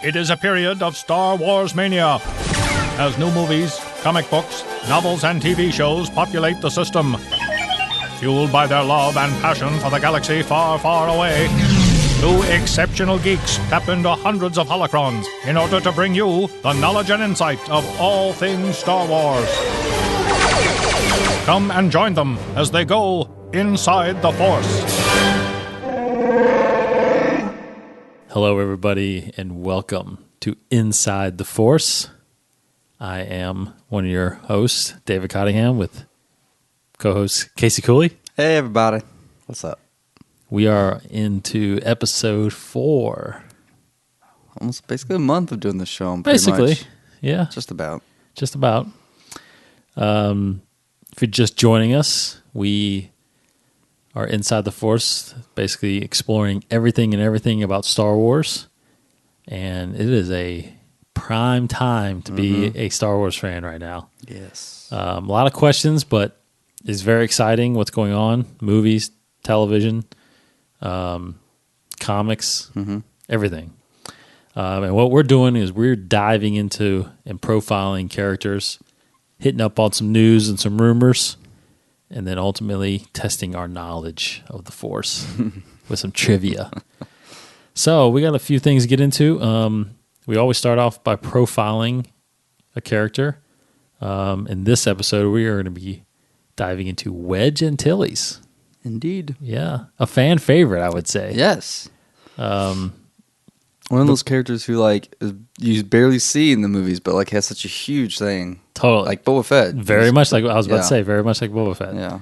It is a period of Star Wars mania, as new movies, comic books, novels, and TV shows populate the system. Fueled by their love and passion for the galaxy far, far away, two exceptional geeks tap into hundreds of holocrons in order to bring you the knowledge and insight of all things Star Wars. Come and join them as they go inside the Force. Hello, everybody, and welcome to Inside the Force. I am one of your hosts, David Cottingham, with co-host Casey Cooley. Hey, everybody. What's up? We are into episode 4. Almost basically a month of doing this show. Basically, much. Yeah. Just about. If you're just joining us, we are Inside the Force, basically exploring everything about Star Wars. And it is a prime time to be a Star Wars fan right now. Yes. A lot of questions, but it's very exciting what's going on. Movies, television, comics, everything. And what we're doing is we're diving into and profiling characters, hitting up on some news and some rumors, and then ultimately testing our knowledge of the Force with some trivia. So we got a few things to get into. We always start off by profiling a character. In this episode, we are going to be diving into Wedge Antilles. Indeed. Yeah, a fan favorite, I would say. Yes. One of those characters who, like, you barely see in the movies, but, like, has such a huge thing. Totally. Like Boba Fett. Very much like I was about to say, very much like Boba Fett. Yeah.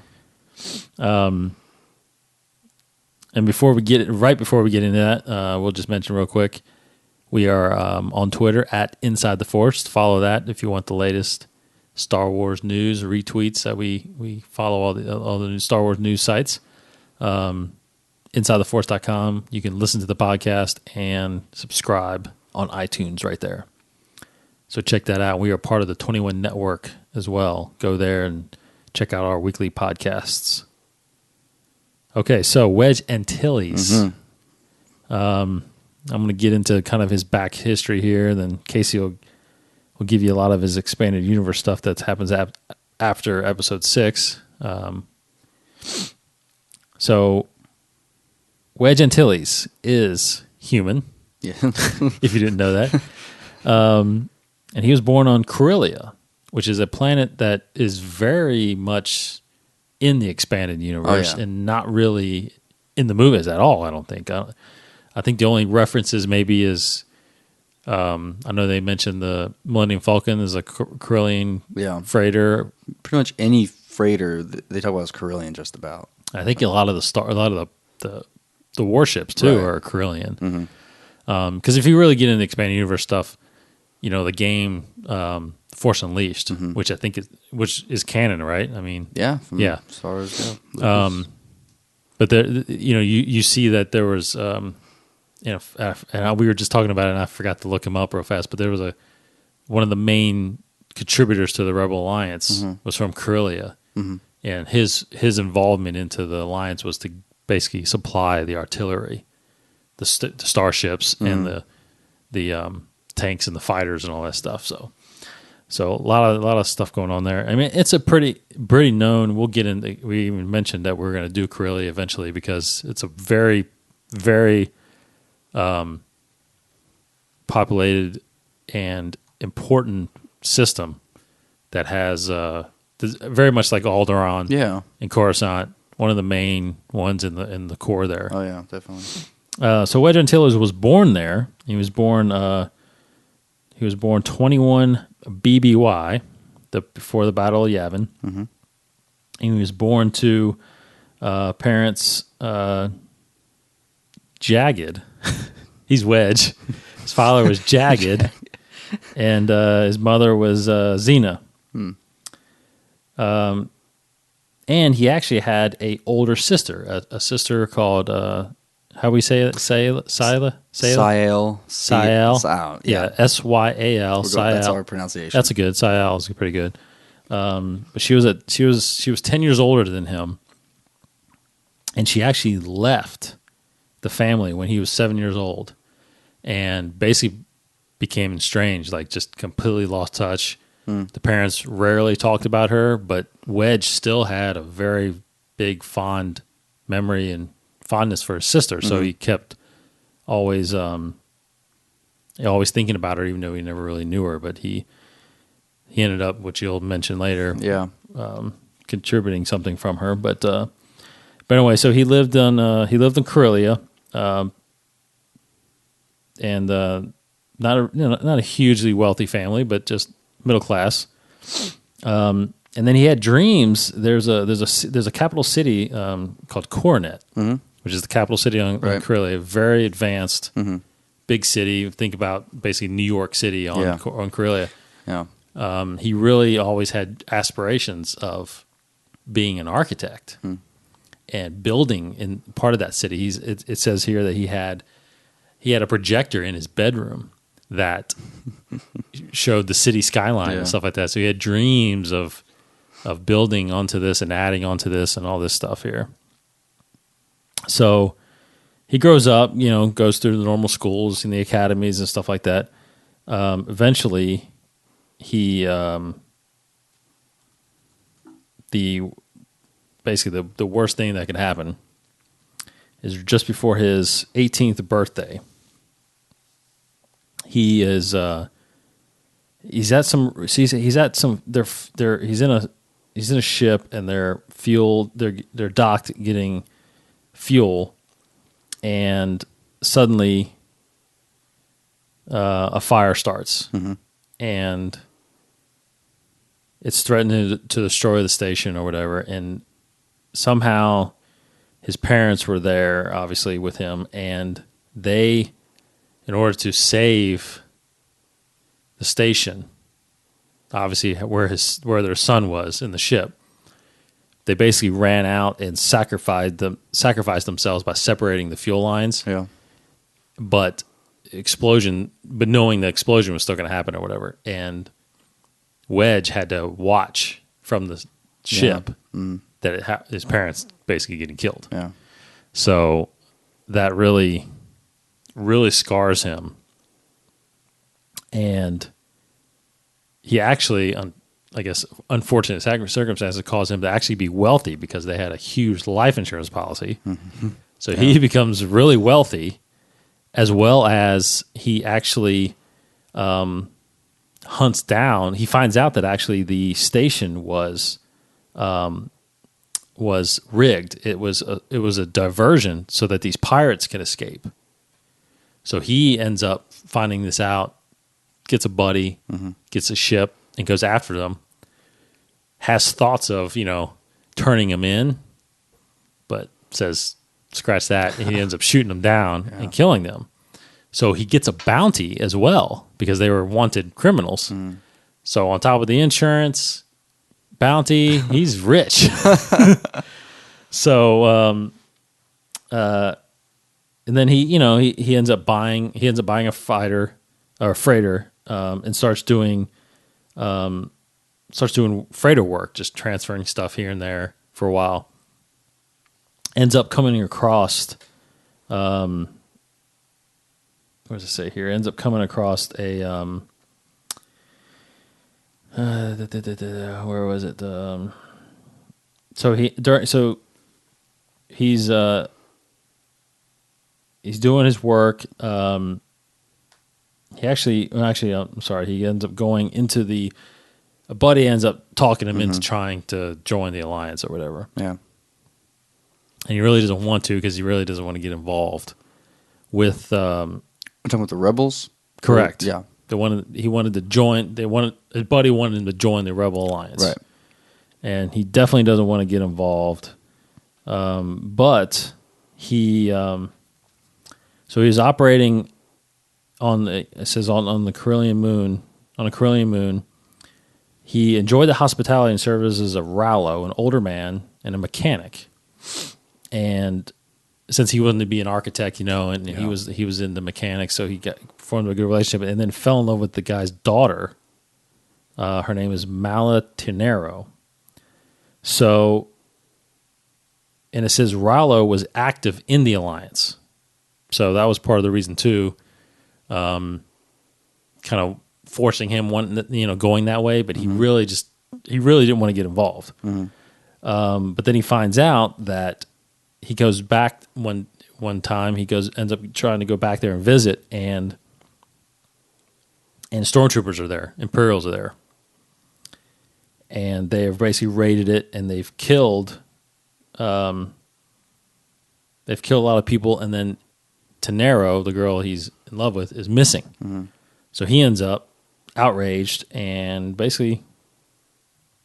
And before we get into that, we'll just mention real quick, we are on Twitter at Inside the Force. Follow that if you want the latest Star Wars news, retweets. That we follow all the new Star Wars news sites. InsideTheForce.com. You can listen to the podcast and subscribe on iTunes right there. So check that out. We are part of the 21 Network as well. Go there and check out our weekly podcasts. Okay, so Wedge Antilles. I'm going to get into kind of his back history here, and then Casey will give you a lot of his expanded universe stuff that happens after episode 6. So Wedge Antilles is human, Yeah. if you didn't know that. And he was born on Corellia, which is a planet that is very much in the expanded universe and not really in the movies at all, I don't think. I think the only references maybe is, I know they mentioned the Millennium Falcon is a Corellian freighter. Pretty much any freighter they talk about is Corellian just about. I think a lot of the warships too are Corellian. Because if you really get into the expanded universe stuff, you know, the game Force Unleashed, which I think is canon, right? I mean, as far as but there, you see that there was, and we were just talking about it, and I forgot to look him up real fast. But there was one of the main contributors to the Rebel Alliance was from Corellia, and his involvement into the Alliance was to basically supply the artillery, the starships, and the tanks and the fighters and all that stuff. So a lot of stuff going on there. I mean, it's a pretty known. We'll get into. We even mentioned that we're going to do Corellia eventually because it's a very, very populated and important system that has very much like Alderaan, and Coruscant, one of the main ones in the core there. Oh yeah, definitely. So Wedge Antilles was born there. He was born 21 BBY, before the Battle of Yavin. And he was born to parents Jagged. He's Wedge. His father was Jagged, and his mother was Xena. And he actually had a older sister, a sister called how we say it? Sael? Sael. Yeah, Syal. That's our pronunciation. That's a good. Syal is pretty good. But she was 10 years older than him, and she actually left the family when he was 7 years old, and basically became estranged, like just completely lost touch. The parents rarely talked about her, but Wedge still had a very big fond memory and fondness for his sister. So he kept always thinking about her, even though he never really knew her. But he ended up, which you'll mention later, contributing something from her. But anyway, so he lived in Karelia, and not a hugely wealthy family, but just middle class. And then he had dreams. There's a capital city called Coronet, which is the capital city on Karelia, very advanced, big city. Think about basically New York City on Karelia. Yeah. He really always had aspirations of being an architect and building in part of that city. It says here that he had a projector in his bedroom that showed the city skyline and stuff like that. So he had dreams of building onto this and adding onto this and all this stuff here. So he grows up, goes through the normal schools and the academies and stuff like that. Eventually, he the worst thing that could happen is just before his 18th birthday. He's in a ship, and they're docked getting fuel, and suddenly a fire starts, and it's threatening to destroy the station or whatever. And somehow his parents were there, obviously, with him, and they, in order to save the station, obviously where their son was in the ship, they basically ran out and sacrificed themselves by separating the fuel lines. Yeah. But knowing the explosion was still going to happen or whatever, and Wedge had to watch from the ship that his parents basically getting killed. Yeah. So that really, really scars him. And he actually, I guess, unfortunate circumstances caused him to actually be wealthy because they had a huge life insurance policy. So he becomes really wealthy, as well as he actually hunts down. He finds out that actually the station was rigged. It was a diversion so that these pirates could escape. So he ends up finding this out, gets a buddy, gets a ship, and goes after them. Has thoughts of, turning him in, but says, scratch that. And he ends up shooting them down and killing them. So he gets a bounty as well because they were wanted criminals. So on top of the insurance, bounty, he's rich. So, and then he ends up buying a freighter, and starts doing freighter work, just transferring stuff here and there for a while. Ends up coming across, what does it say here? Ends up coming across a, where was it? He's doing his work. I'm sorry. He ends up going into a buddy ends up talking him into trying to join the alliance or whatever. Yeah. And he really doesn't want to because he really doesn't want to get involved with. I'm talking about the rebels. Correct. Yeah. He wanted to join. His buddy wanted him to join the Rebel Alliance. Right. And he definitely doesn't want to get involved. But he, so he's operating on the Carillion moon. On a Carillion moon, he enjoyed the hospitality and services of Rallo, an older man and a mechanic. And since he wanted to be an architect, he was into mechanics, so he formed a good relationship, and then fell in love with the guy's daughter. Her name is Mala Tinero. So, and it says Rallo was active in the alliance, so that was part of the reason too. kind of forcing him going that way, but he really didn't want to get involved. But then he finds out that he goes back one time. He ends up trying to go back there and visit, and stormtroopers are there, Imperials are there, and they have basically raided it, and they've killed a lot of people, and then Tenero, the girl he's in love with, is missing. So he ends up outraged and basically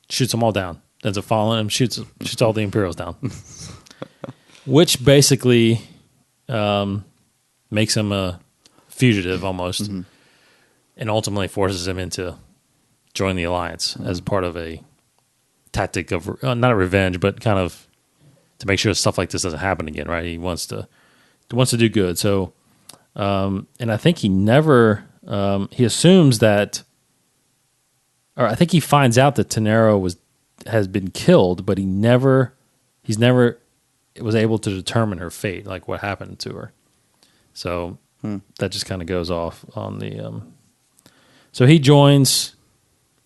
shoots them all down. Ends up following him, shoots all the Imperials down, which basically makes him a fugitive almost, and ultimately forces him into join the Alliance as part of a tactic of not a revenge, but kind of to make sure stuff like this doesn't happen again. Right? He wants to do good. So, and I think he never he assumes that, or I think he finds out that Tenero has been killed, but he's never was able to determine her fate, like what happened to her. So that just kind of goes off on the. So he joins,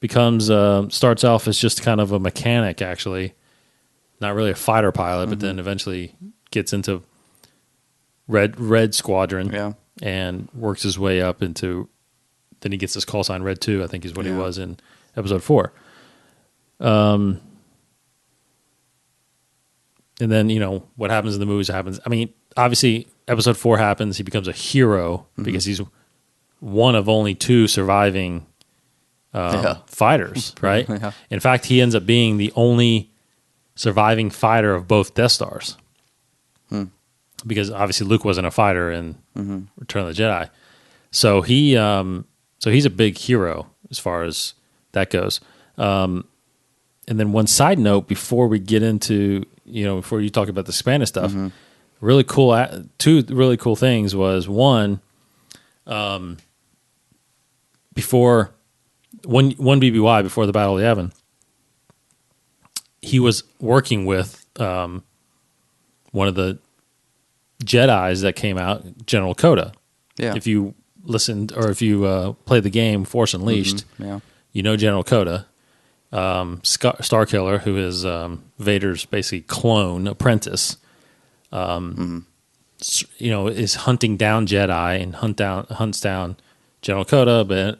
starts off as just kind of a mechanic, actually, not really a fighter pilot, but then eventually gets into Red Squadron, and works his way up into. Then he gets his call sign Red 2, I think is what he was in episode 4. And then, what happens in the movies happens. I mean, obviously, episode 4 happens. He becomes a hero because he's one of only 2 surviving fighters, right? In fact, he ends up being the only surviving fighter of both Death Stars. Because obviously Luke wasn't a fighter in Return of the Jedi. So he's a big hero as far as that goes. And then one side note before we get into, before you talk about the Spanish stuff, really cool. 2 really cool things was one, before one BBY before the Battle of Yavin, he was working with one of the Jedis that came out, General Coda. Yeah. If you listened or if you play the game Force Unleashed, you know General Coda. Starkiller, who is Vader's basically clone apprentice, is hunting down Jedi and hunts down General Coda, but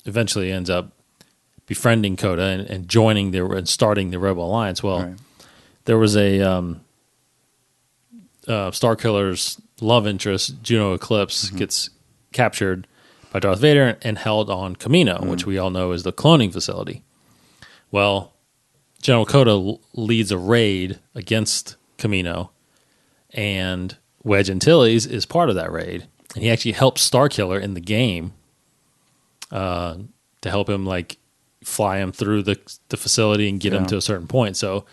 eventually ends up befriending Coda and joining and starting the Rebel Alliance. Well, there was a Starkiller's love interest, Juno Eclipse, gets captured by Darth Vader and held on Kamino, which we all know is the cloning facility. Well, General Coda leads a raid against Kamino, and Wedge Antilles is part of that raid. And he actually helps Starkiller in the game to help him fly him through the facility and get him to a certain point. So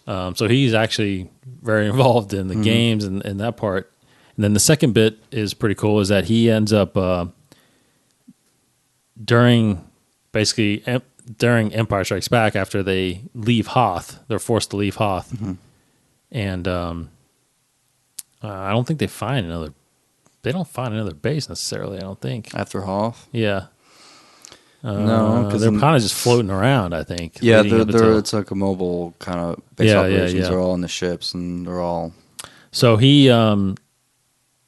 he's actually very involved in the games and that part. And then the second bit is pretty cool, is that he ends up during Empire Strikes Back, after they leave Hoth, they're forced to leave Hoth, and I don't think they find another. They don't find another base necessarily. I don't think after Hoth. Yeah. No, because they're kind of just floating around, I think. Yeah, it's like a mobile kind of base operations. They're all on the ships, and they're all. So he,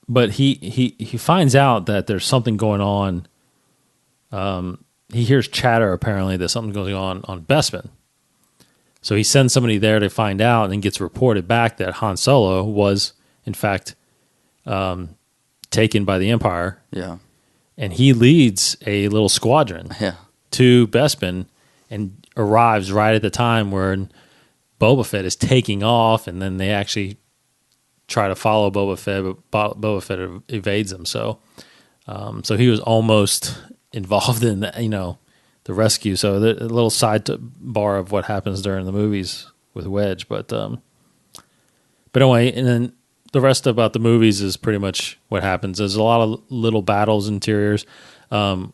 but he finds out that there's something going on. He hears chatter apparently that something's going on Bespin. So he sends somebody there to find out, and then gets reported back that Han Solo was, in fact, taken by the Empire. Yeah. And he leads a little squadron to Bespin and arrives right at the time where Boba Fett is taking off, and then they actually try to follow Boba Fett, but Boba Fett evades them. So he was almost involved in the rescue. So a little sidebar of what happens during the movies with Wedge, but anyway, and then the rest about the movies is pretty much what happens. There's a lot of little battles, interiors. A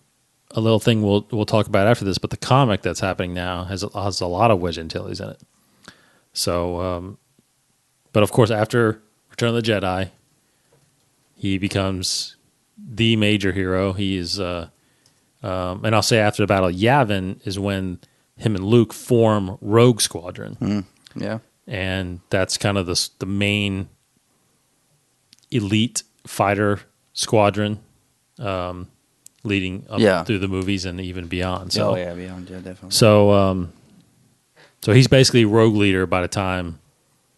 little thing we'll talk about after this, but the comic that's happening now has a lot of Wedge Antilles in it. So, but of course, after Return of the Jedi, he becomes the major hero. He is, and I'll say after the Battle of Yavin is when him and Luke form Rogue Squadron. Yeah. And that's kind of the main elite fighter squadron leading up through the movies and even beyond. So, beyond, definitely. So he's basically rogue leader by the time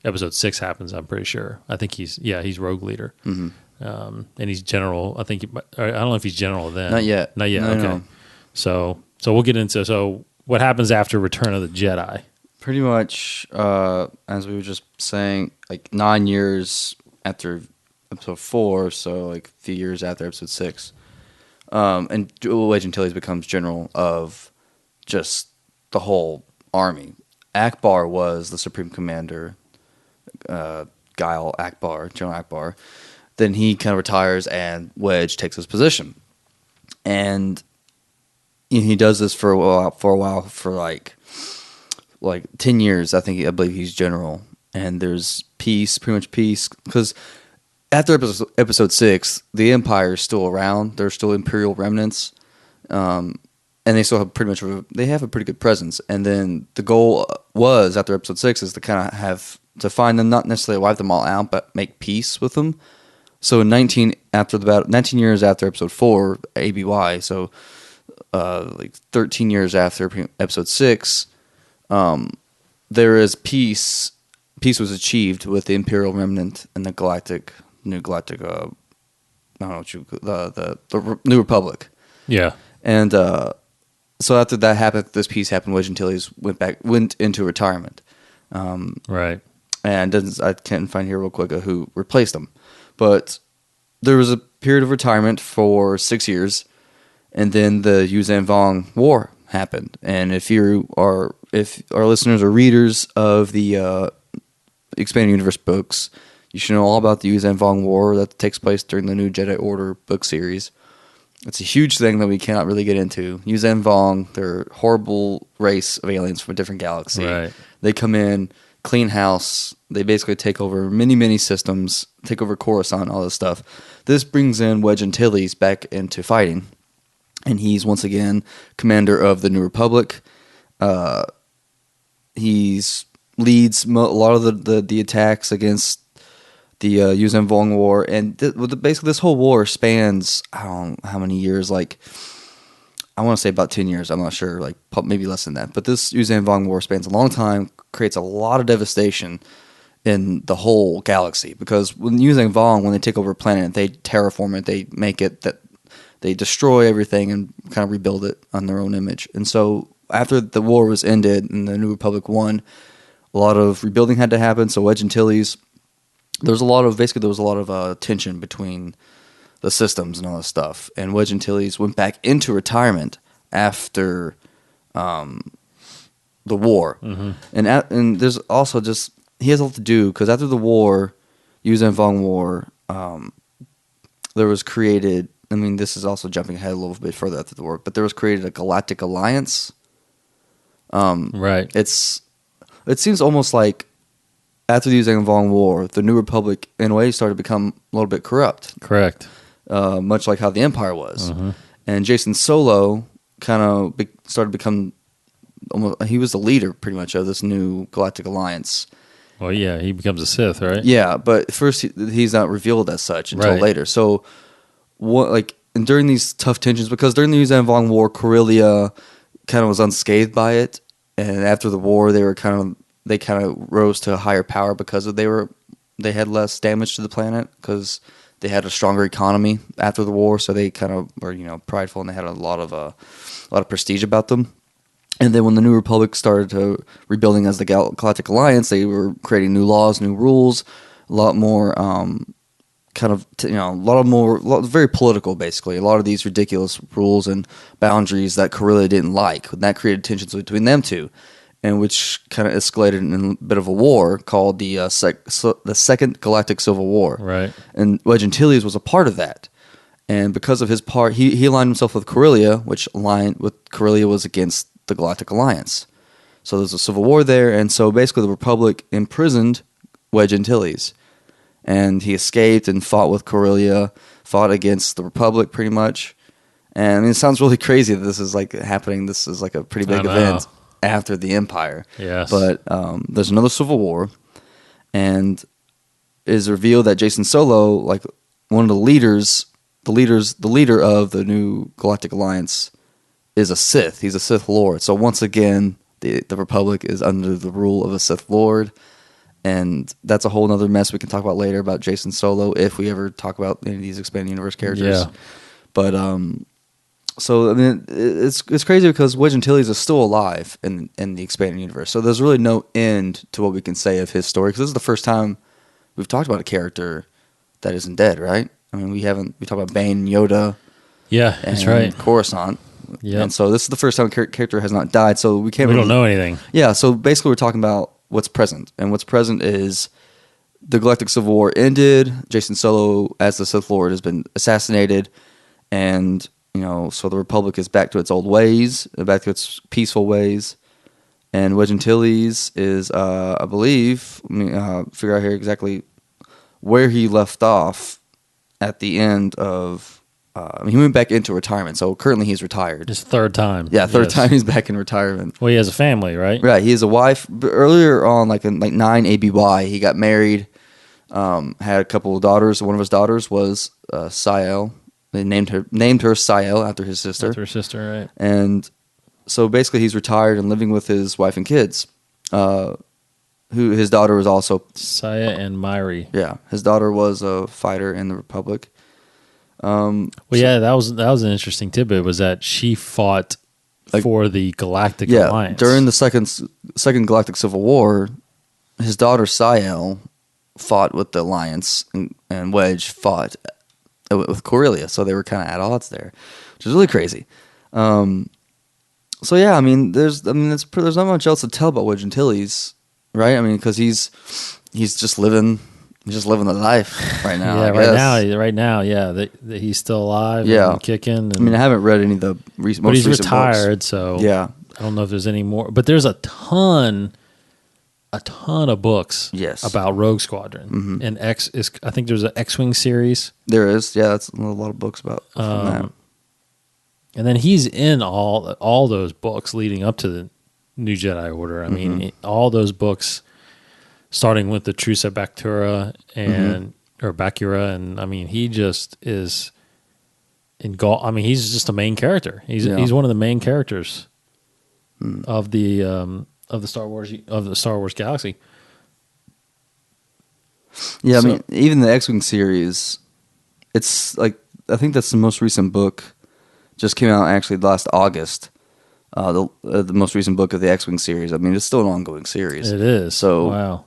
episode 6 happens. I'm pretty sure. I think he's rogue leader, and he's general. I think I don't know if he's general then. Not yet. Okay. No. So we'll get into what happens after Return of the Jedi. Pretty much, as we were just saying, like 9 years after episode 4, so like a few years after episode 6. And Wedge Antilles becomes general of just the whole army. Akbar was the supreme commander, General Akbar. Then he kind of retires, and Wedge takes his position. And he does this for a while, for like 10 years. I believe he's general. And there's peace, pretty much peace, because after episode 6, the Empire is still around. There's still Imperial remnants, and they still have a pretty good presence. And then the goal was after episode 6 is to kind of find them, not necessarily wipe them all out, but make peace with them. So 19 years after episode 4, ABY, so 13 years after episode 6, there is peace. Peace was achieved with the Imperial remnant and the New Galactic, I don't know the New Republic. Yeah. And so after that happened, this peace happened, Wedge Antilles went into retirement. Right. And I can't find here real quick who replaced him. But there was a period of retirement for 6 years, and then the Yuuzhan Vong War happened. And if our listeners are readers of the Expanded Universe books, you should know all about the Yuuzhan Vong War that takes place during the New Jedi Order book series. It's a huge thing that we cannot really get into. Yuuzhan Vong, they're a horrible race of aliens from a different galaxy. Right. They come in, clean house. They basically take over many, many systems, take over Coruscant, all this stuff. This brings in Wedge Antilles back into fighting, and he's once again commander of the New Republic. He's leads a lot of the attacks against the Yuuzhan Vong War, and basically this whole war spans, I don't know how many years, like I want to say about 10 years, I'm not sure, like maybe less than that, but this Yuuzhan Vong War spans a long time, creates a lot of devastation in the whole galaxy, because when Yuuzhan Vong, when they take over a planet, they terraform it, they make it that they destroy everything and kind of rebuild it on their own image. And so after the war was ended and the New Republic won, a lot of rebuilding had to happen. So Wedge Antilles, there was a lot of tension between the systems and all this stuff. And Wedge Antilles went back into retirement after the war. Mm-hmm. And there's also just, he has a lot to do, because after the war, Yuuzhan Vong War, there was created, I mean, this is also jumping ahead a little bit further after the war, but there was created a galactic alliance. Right. It seems almost like after the Yuuzhan Vong War, the New Republic, in a way, started to become a little bit corrupt. Correct. Much like how the Empire was. Mm-hmm. And Jason Solo kind of started to become, he was the leader, pretty much, of this new galactic alliance. Well, yeah, he becomes a Sith, right? Yeah, but first he's not revealed as such until later. So, during these tough tensions, because during the Yuuzhan Vong War, Corellia kind of was unscathed by it, and after the war, they kind of rose to a higher power because they had less damage to the planet, because they had a stronger economy after the war, so they kind of were prideful, and they had a lot of prestige about them. And then when the New Republic started rebuilding as the Galactic Alliance, they were creating new laws, new rules, a lot more very political, basically. A lot of these ridiculous rules and boundaries that Corellia didn't like. And that created tensions between them two, and which kind of escalated in a bit of a war called the Second Galactic Civil War. Right. And Wedge Antilles was a part of that. And because of his part, he aligned himself with Corellia, which aligned with Corellia was against the Galactic Alliance. So there's a civil war there, and so basically the Republic imprisoned Wedge Antilles. And he escaped and fought with Corellia, fought against the Republic pretty much. And I mean, it sounds really crazy that this is like happening. This is like a pretty big event after the Empire. Yes. But there's another civil war, and it is revealed that Jason Solo, like one of the leaders, the leader of the new Galactic Alliance, is a Sith. He's a Sith Lord. So once again, the Republic is under the rule of a Sith Lord. And that's a whole other mess we can talk about later about Jason Solo if we ever talk about any of these expanded universe characters. Yeah. But so I mean, it's crazy because Wedge Antilles is still alive in the expanded universe. So there's really no end to what we can say of his story, because this is the first time we've talked about a character that isn't dead, right? I mean, we talked about Bane, Yoda, yeah, that's right, Coruscant. Yeah, and so this is the first time a character has not died. So we don't know anything. Yeah, so basically we're talking about what's present, and what's present is the Galactic Civil War ended. Jason Solo, as the Sith Lord, has been assassinated, and so the Republic is back to its old ways, back to its peaceful ways. And Wedge Antilles is, I believe, let me figure out here exactly where he left off at the end of. He went back into retirement, so currently he's retired. His third time. Yeah, third time he's back in retirement. Well, he has a family, right? Right, he has a wife. But earlier on, in 9 ABY, he got married, had a couple of daughters. One of his daughters was Sael. They named her Sael after his sister. After her sister, right. And so basically he's retired and living with his wife and kids. Who his daughter was also... Saya and Myri. Yeah, his daughter was a fighter in the Republic. Yeah, that was an interesting tidbit, was that she fought for the Galactic Alliance. During the second Galactic Civil War, his daughter Sael fought with the Alliance, and Wedge fought with Corellia, so they were kind of at odds there, which is really crazy. So yeah, I mean, there's not much else to tell about Wedge Antilles, right? I mean, because he's just living. He's just living the life right now. Yeah, right now, yeah, that he's still alive, and kicking. I mean, I haven't read any of the most recent books. But he's retired, so yeah, I don't know if there's any more. But there's a ton of books, about Rogue Squadron, and I think there's an X-wing series. There is, yeah, that's a lot of books about that. And then he's in all those books leading up to the New Jedi Order. I mean, all those books. Starting with the Truce at Bactura or Bakura, and I mean, he just is engulfed. I mean, he's just a main character. He's one of the main characters of the Star Wars galaxy. Yeah, so, I mean, even the X-wing series, it's like, I think that's the most recent book. Just came out actually last August. The most recent book of the X-wing series. I mean, it's still an ongoing series. It is. So wow.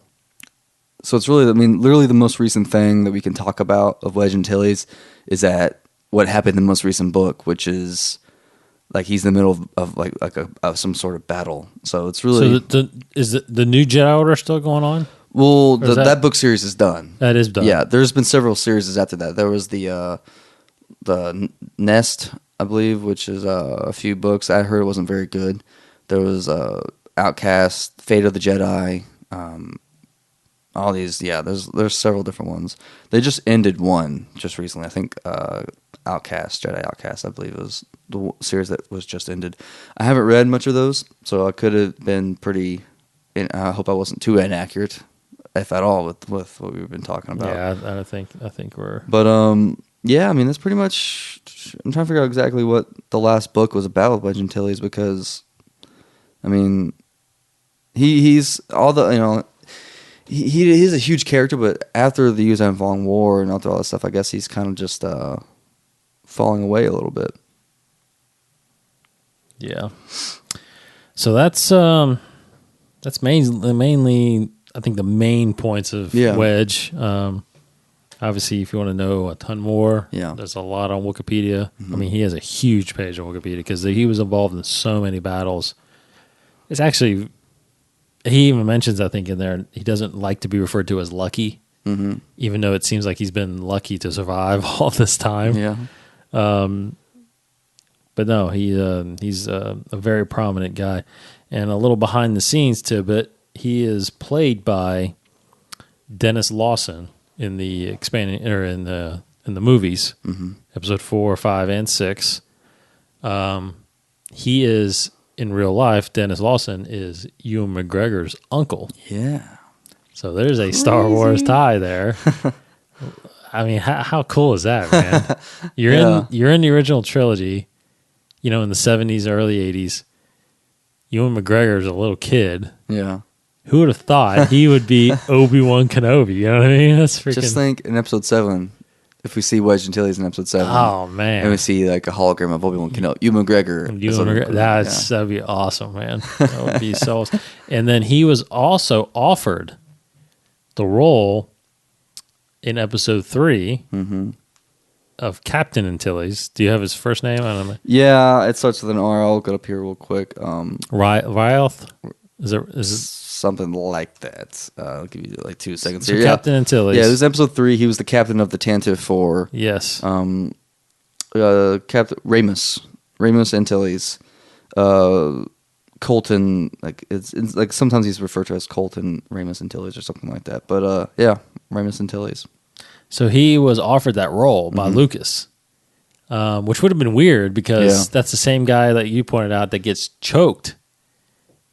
So it's really, I mean, literally the most recent thing that we can talk about of Wedge Antilles is that what happened in the most recent book, which is like he's in the middle of some sort of battle. So it's really. So is the New Jedi Order still going on? Well, that book series is done. That is done. Yeah, there's been several series after that. There was the Nest, I believe, which is a few books. I heard it wasn't very good. There was Outcast, Fate of the Jedi. All these, there's several different ones. They just ended one just recently. I think Jedi Outcast, I believe, was the series that was just ended. I haven't read much of those, so I could have been pretty. I hope I wasn't too inaccurate, if at all, with what we've been talking about. Yeah, I think we're. But yeah, I mean, that's pretty much. I'm trying to figure out exactly what the last book was about with Wedge Antilles, because, I mean, he's all the He's a huge character, but after the Yuuzhan Vong War and after all that stuff, I guess he's kind of just falling away a little bit. Yeah. So that's mainly I think the main points of Wedge. Obviously, if you want to know a ton more, there's a lot on Wikipedia. I mean, he has a huge page on Wikipedia because he was involved in so many battles. It's actually. He even mentions, I think, in there, he doesn't like to be referred to as lucky, even though it seems like he's been lucky to survive all this time. Yeah. But no, he's a very prominent guy. And a little behind the scenes tidbit, he is played by Dennis Lawson in the in the movies, Mm-hmm. episode 4, 5, and 6. He is, in real life, Dennis Lawson is Ewan McGregor's uncle. Yeah. So there's a Star Wars tie there. I mean, how cool is that, man? You're in the original trilogy, in the 70s, early 80s. Ewan McGregor's a little kid. Yeah. Who would have thought he would be Obi-Wan Kenobi? You know what I mean? That's freaking... Just think in episode 7, if we see Wedge Antilles in episode 7. Oh, man. And we see like a hologram of Obi-Wan Kenobi. Ewan McGregor. That'd be awesome, man. That would be so awesome. And then he was also offered the role in episode 3 of Captain Antilles. Do you have his first name? I don't know. Yeah, it starts with an R. I'll look it up here real quick. Rylth? Is it something like that? I'll give you like 2 seconds so here. Captain Antilles. Yeah, it was episode 3. He was the captain of the Tantive 4. Yes. Captain Ramus Antilles. Colton, like it's like sometimes he's referred to as Colton Ramus Antilles or something like that. But yeah, Ramus Antilles. So he was offered that role by Lucas, which would have been weird because that's the same guy that you pointed out that gets choked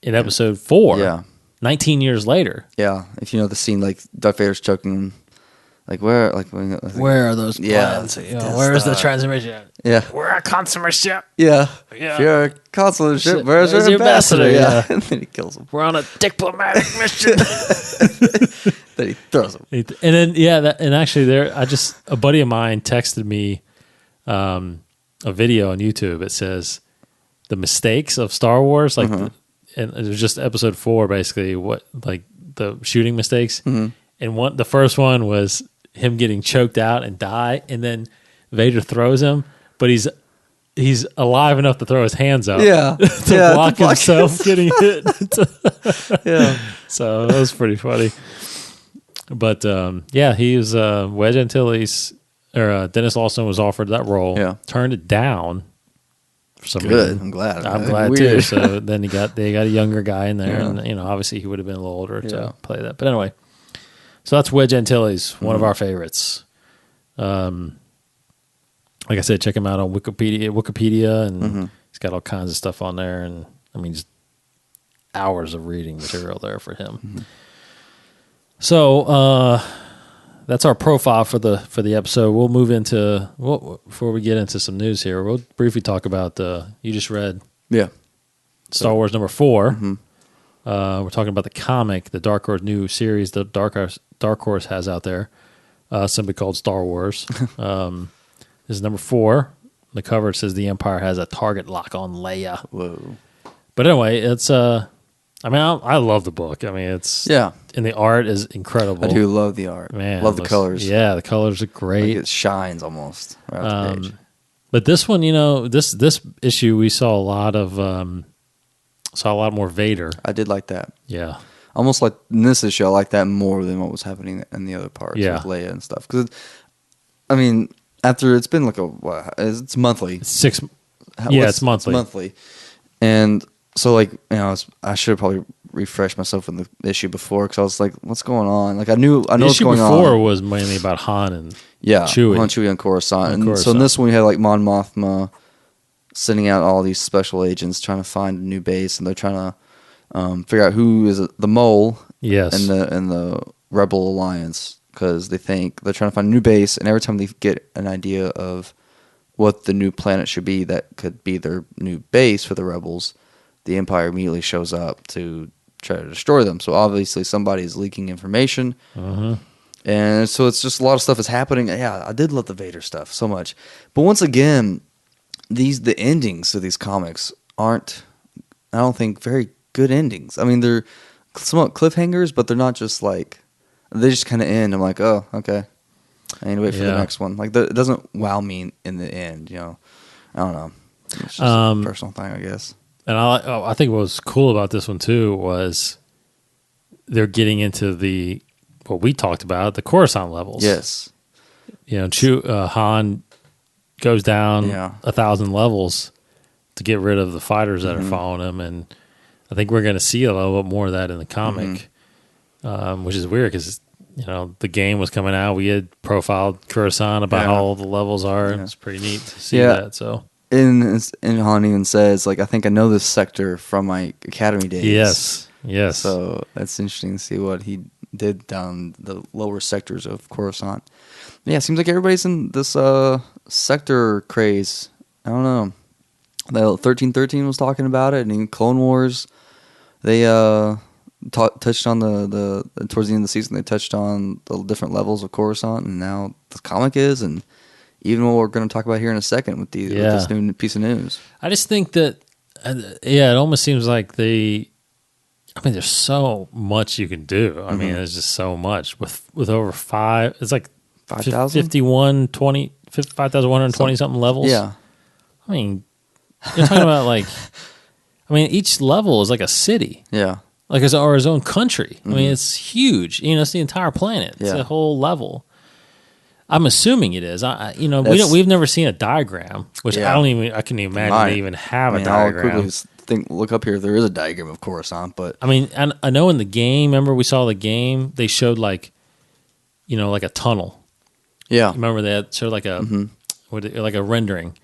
in episode 4. Yeah. 19 years later. Yeah. If you know the scene, like Darth Vader's choking him. Like where are those plans? Where's the transmission? Yeah. We're a consummate ship. Yeah. Yeah. If you're a consular ship, where's your ambassador? Yeah. And then he kills him. We're on a diplomatic mission. Then he throws him. And then and actually a buddy of mine texted me a video on YouTube. It says the mistakes of Star Wars, like and it was just episode 4 basically, what like the shooting mistakes. And the first one was him getting choked out and die, and then Vader throws him, but he's alive enough to throw his hands up to block himself getting hit. Yeah. So that was pretty funny. But he was Wedge Antilles, or Dennis Lawson was offered that role. Yeah. Turned it down for some Good. reason. I'm glad. I'm glad too. So then they got a younger guy in there, and obviously he would have been a little older to play that. But anyway. So that's Wedge Antilles, one of our favorites. Like I said, check him out on Wikipedia, and he's got all kinds of stuff on there, and I mean, just hours of reading material there for him. So that's our profile for the episode. We'll move into before we get into some news here. We'll briefly talk about you just read Star Wars number 4. We're talking about the comic, the Dark Horse new series that Dark Horse has out there, simply called Star Wars. This is number 4. The cover says the Empire has a target lock on Leia. Whoa! But anyway, it's I love the book. I mean, it's and the art is incredible. I do love the art. Man, love the colors. Yeah, the colors are great. Like it shines almost right off the page. But this one, this issue, we saw a lot more Vader. I did like that. Yeah. Almost like in this issue, I like that more than what was happening in the other parts with Leia and stuff. Because, after it's been like it's monthly. It's monthly. It's monthly. And so, I should have probably refreshed myself in the issue before because I was like, what's going on? Like, I know what's going on. The issue before was mainly about Han and Chewie. Han, Chewie, and Coruscant. So in this one, we had like Mon Mothma sending out all these special agents trying to find a new base, and they're trying to figure out who is the mole in the Rebel Alliance, because they're trying to find a new base, and every time they get an idea of what the new planet should be that could be their new base for the Rebels, the Empire immediately shows up to try to destroy them. So obviously somebody's leaking information. And so it's just a lot of stuff is happening. Yeah, I did love the Vader stuff so much. But once again, the endings of these comics aren't, I don't think, very good endings. I mean, they're somewhat cliffhangers, but they're not just like, they just kind of end. I'm like, oh, okay. I need to wait for the next one. Like, it doesn't wow me in the end, I don't know. It's just a personal thing, I guess. And I think what was cool about this one, too, was they're getting into what we talked about, the Coruscant levels. Yes. Han goes down 1,000 levels to get rid of the fighters that are following him, and I think we're going to see a little bit more of that in the comic, which is weird because the game was coming out, we had profiled Coruscant about how all the levels are. Yeah. It's pretty neat to see that. So in Han even says, like, I think I know this sector from my academy days. Yes. So that's interesting to see what he did down the lower sectors of Coruscant. Yeah, it seems like everybody's in this sector craze. I don't know. The 1313 was talking about it, and in Clone Wars, they touched on the towards the end of the season. They touched on the different levels of Coruscant, and now the comic is, and even what we're going to talk about here in a second with this new piece of news. I just think that, it almost seems like there's so much you can do. I mean, there's just so much with over it's like 5,120 something levels. Yeah. I mean, you're talking about each level is like a city. Yeah. Like his own country. I mean, it's huge. It's the entire planet. It's a whole level. I'm assuming it is. We've never seen a diagram, which I couldn't even imagine they even have a diagram. I'll quickly look up here. There is a diagram of Coruscant, but I mean, I know in the game. Remember, we saw the game. They showed like a tunnel. Yeah, remember they showed like like a rendering,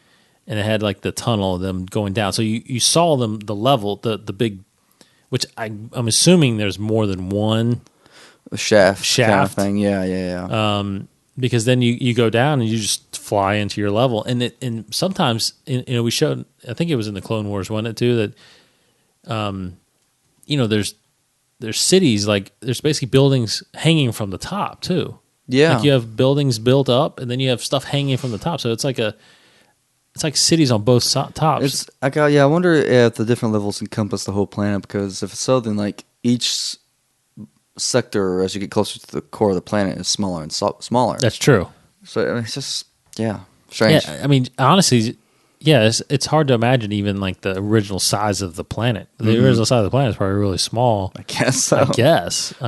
and it had like the tunnel of them going down. So you saw the level, the big, which I'm assuming there's more than one shaft kind of thing. Yeah. Because then you go down and you just fly into your level, and sometimes we showed, I think it was in the Clone Wars, wasn't it too, that there's cities, like there's basically buildings hanging from the top too. Yeah, like you have buildings built up, and then you have stuff hanging from the top. So it's like cities on both tops. It's I wonder if the different levels encompass the whole planet, because if it's so, then like each sector, as you get closer to the core of the planet, is smaller and smaller. That's true. So it's just strange. Yeah, I mean, honestly, it's hard to imagine even like the original size of the planet. The original size of the planet is probably really small. I guess so. I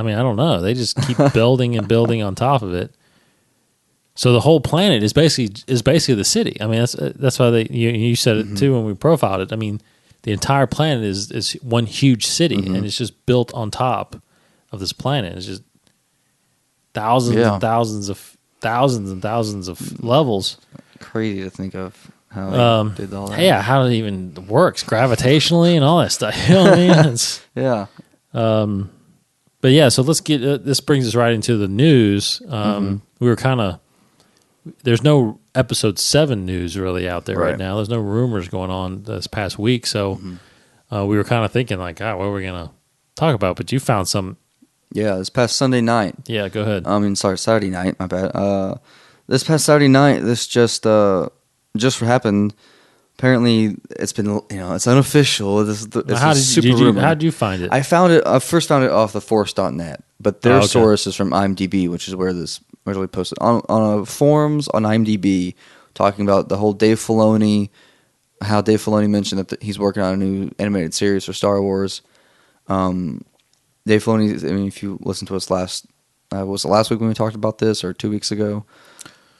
mean, I don't know. They just keep building and building on top of it. So the whole planet is basically the city. I mean, that's why you said it too when we profiled it. I mean, the entire planet is one huge city, and it's just built on top of this planet. It's just thousands and thousands of levels. Crazy to think of how they did all that. Yeah, how it even works gravitationally and all that stuff. You know what I mean? But yeah, so let's get this brings us right into the news. We were kind of there's no episode 7 news really out there right now. There's no rumors going on this past week, so we were kind of thinking like, what are we gonna talk about? But you found some. Yeah, this past Sunday night. Yeah, go ahead. Saturday night. My bad. This past Saturday night, this just happened. Apparently, it's been it's unofficial. It's how did you find it? I first found it off the Force.net, but their source is from IMDb, which is where this originally posted on forums on IMDb, talking about the whole Dave Filoni, how Dave Filoni mentioned that he's working on a new animated series for Star Wars. Dave Filoni, I mean, if you listened to us last week when we talked about this, or 2 weeks ago,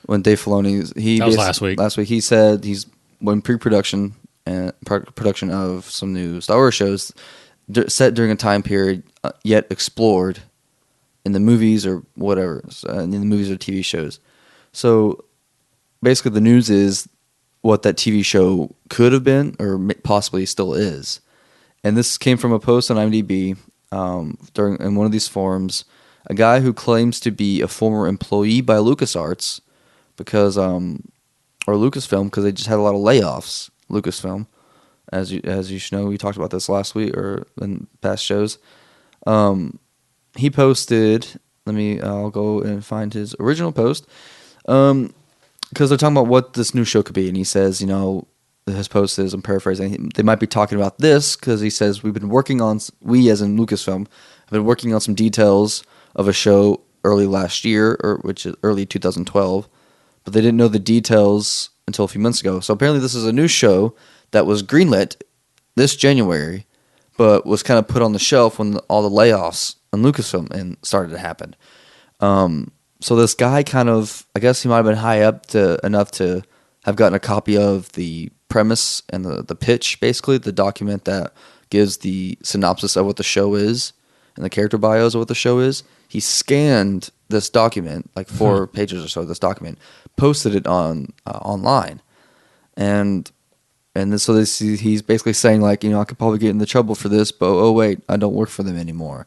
when Dave Filoni, that was last week. Last week, he said he's in pre-production and production of some new Star Wars shows set during a time period yet explored in the movies or whatever, in the movies or TV shows. So basically, the news is what that TV show could have been or possibly still is. And this came from a post on IMDb in one of these forums. A guy who claims to be a former employee by LucasArts or Lucasfilm, because they just had a lot of layoffs. Lucasfilm, as you should know, we talked about this last week or in past shows. He posted. I'll go and find his original post, because they're talking about what this new show could be, and he says, his post is, I'm paraphrasing, they might be talking about this because he says we as in Lucasfilm have been working on some details of a show early last year, which is early 2012, but they didn't know the details until a few months ago. So apparently this is a new show that was greenlit this January, but was kind of put on the shelf when all the layoffs on Lucasfilm and started to happen. So this guy I guess he might have been high up enough to have gotten a copy of the premise and the pitch, basically, the document that gives the synopsis of what the show is and the character bios of what the show is. He scanned this document, like 4 pages or so of this document, posted it on online, and so he's basically saying, like, I could probably get into trouble for this, but oh wait, I don't work for them anymore.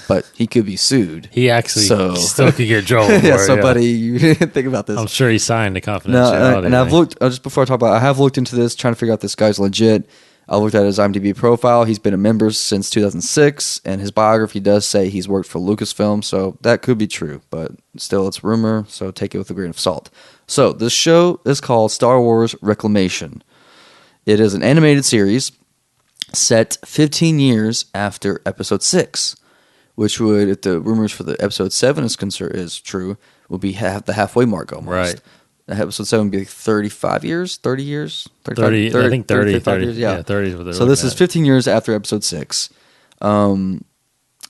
But he could be sued. He actually still could get in trouble for yeah, it, so buddy, you didn't think about this. I'm sure he signed the confidentiality. And I've looked, just before I talk about it, I have looked into this, trying to figure out this guy's legit. I looked at his IMDb profile. He's been a member since 2006, and his biography does say he's worked for Lucasfilm, so that could be true, but still, it's rumor, so take it with a grain of salt. So, this show is called Star Wars Reclamation. It is an animated series set 15 years after Episode 6, which would, if the rumors for the Episode 7 is true, will be the halfway mark almost. Right. Episode 7 would be 35 years, 30 years? 30, I think 30 years, yeah. 30 is what they're So this looking is at. 15 years after Episode 6.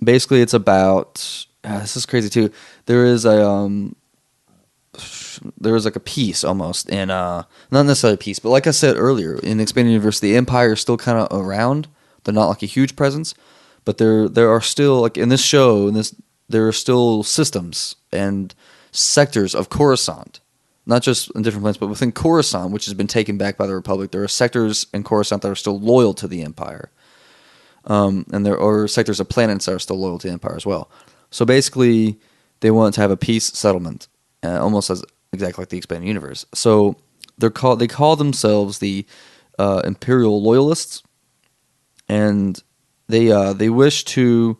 Basically, it's about... this is crazy, too. There is like a piece, almost, in... not necessarily a piece, but like I said earlier, in Expanded Universe, the Empire is still kind of around. They're not like a huge presence, but there are still, like in this show, there are still systems and sectors of Coruscant. Not just in different planets, but within Coruscant, which has been taken back by the Republic, there are sectors in Coruscant that are still loyal to the Empire. And there are sectors of planets that are still loyal to the Empire as well. So basically, they want to have a peace settlement, almost as exactly like the Expanded Universe. So they call themselves the Imperial Loyalists, and they wish to...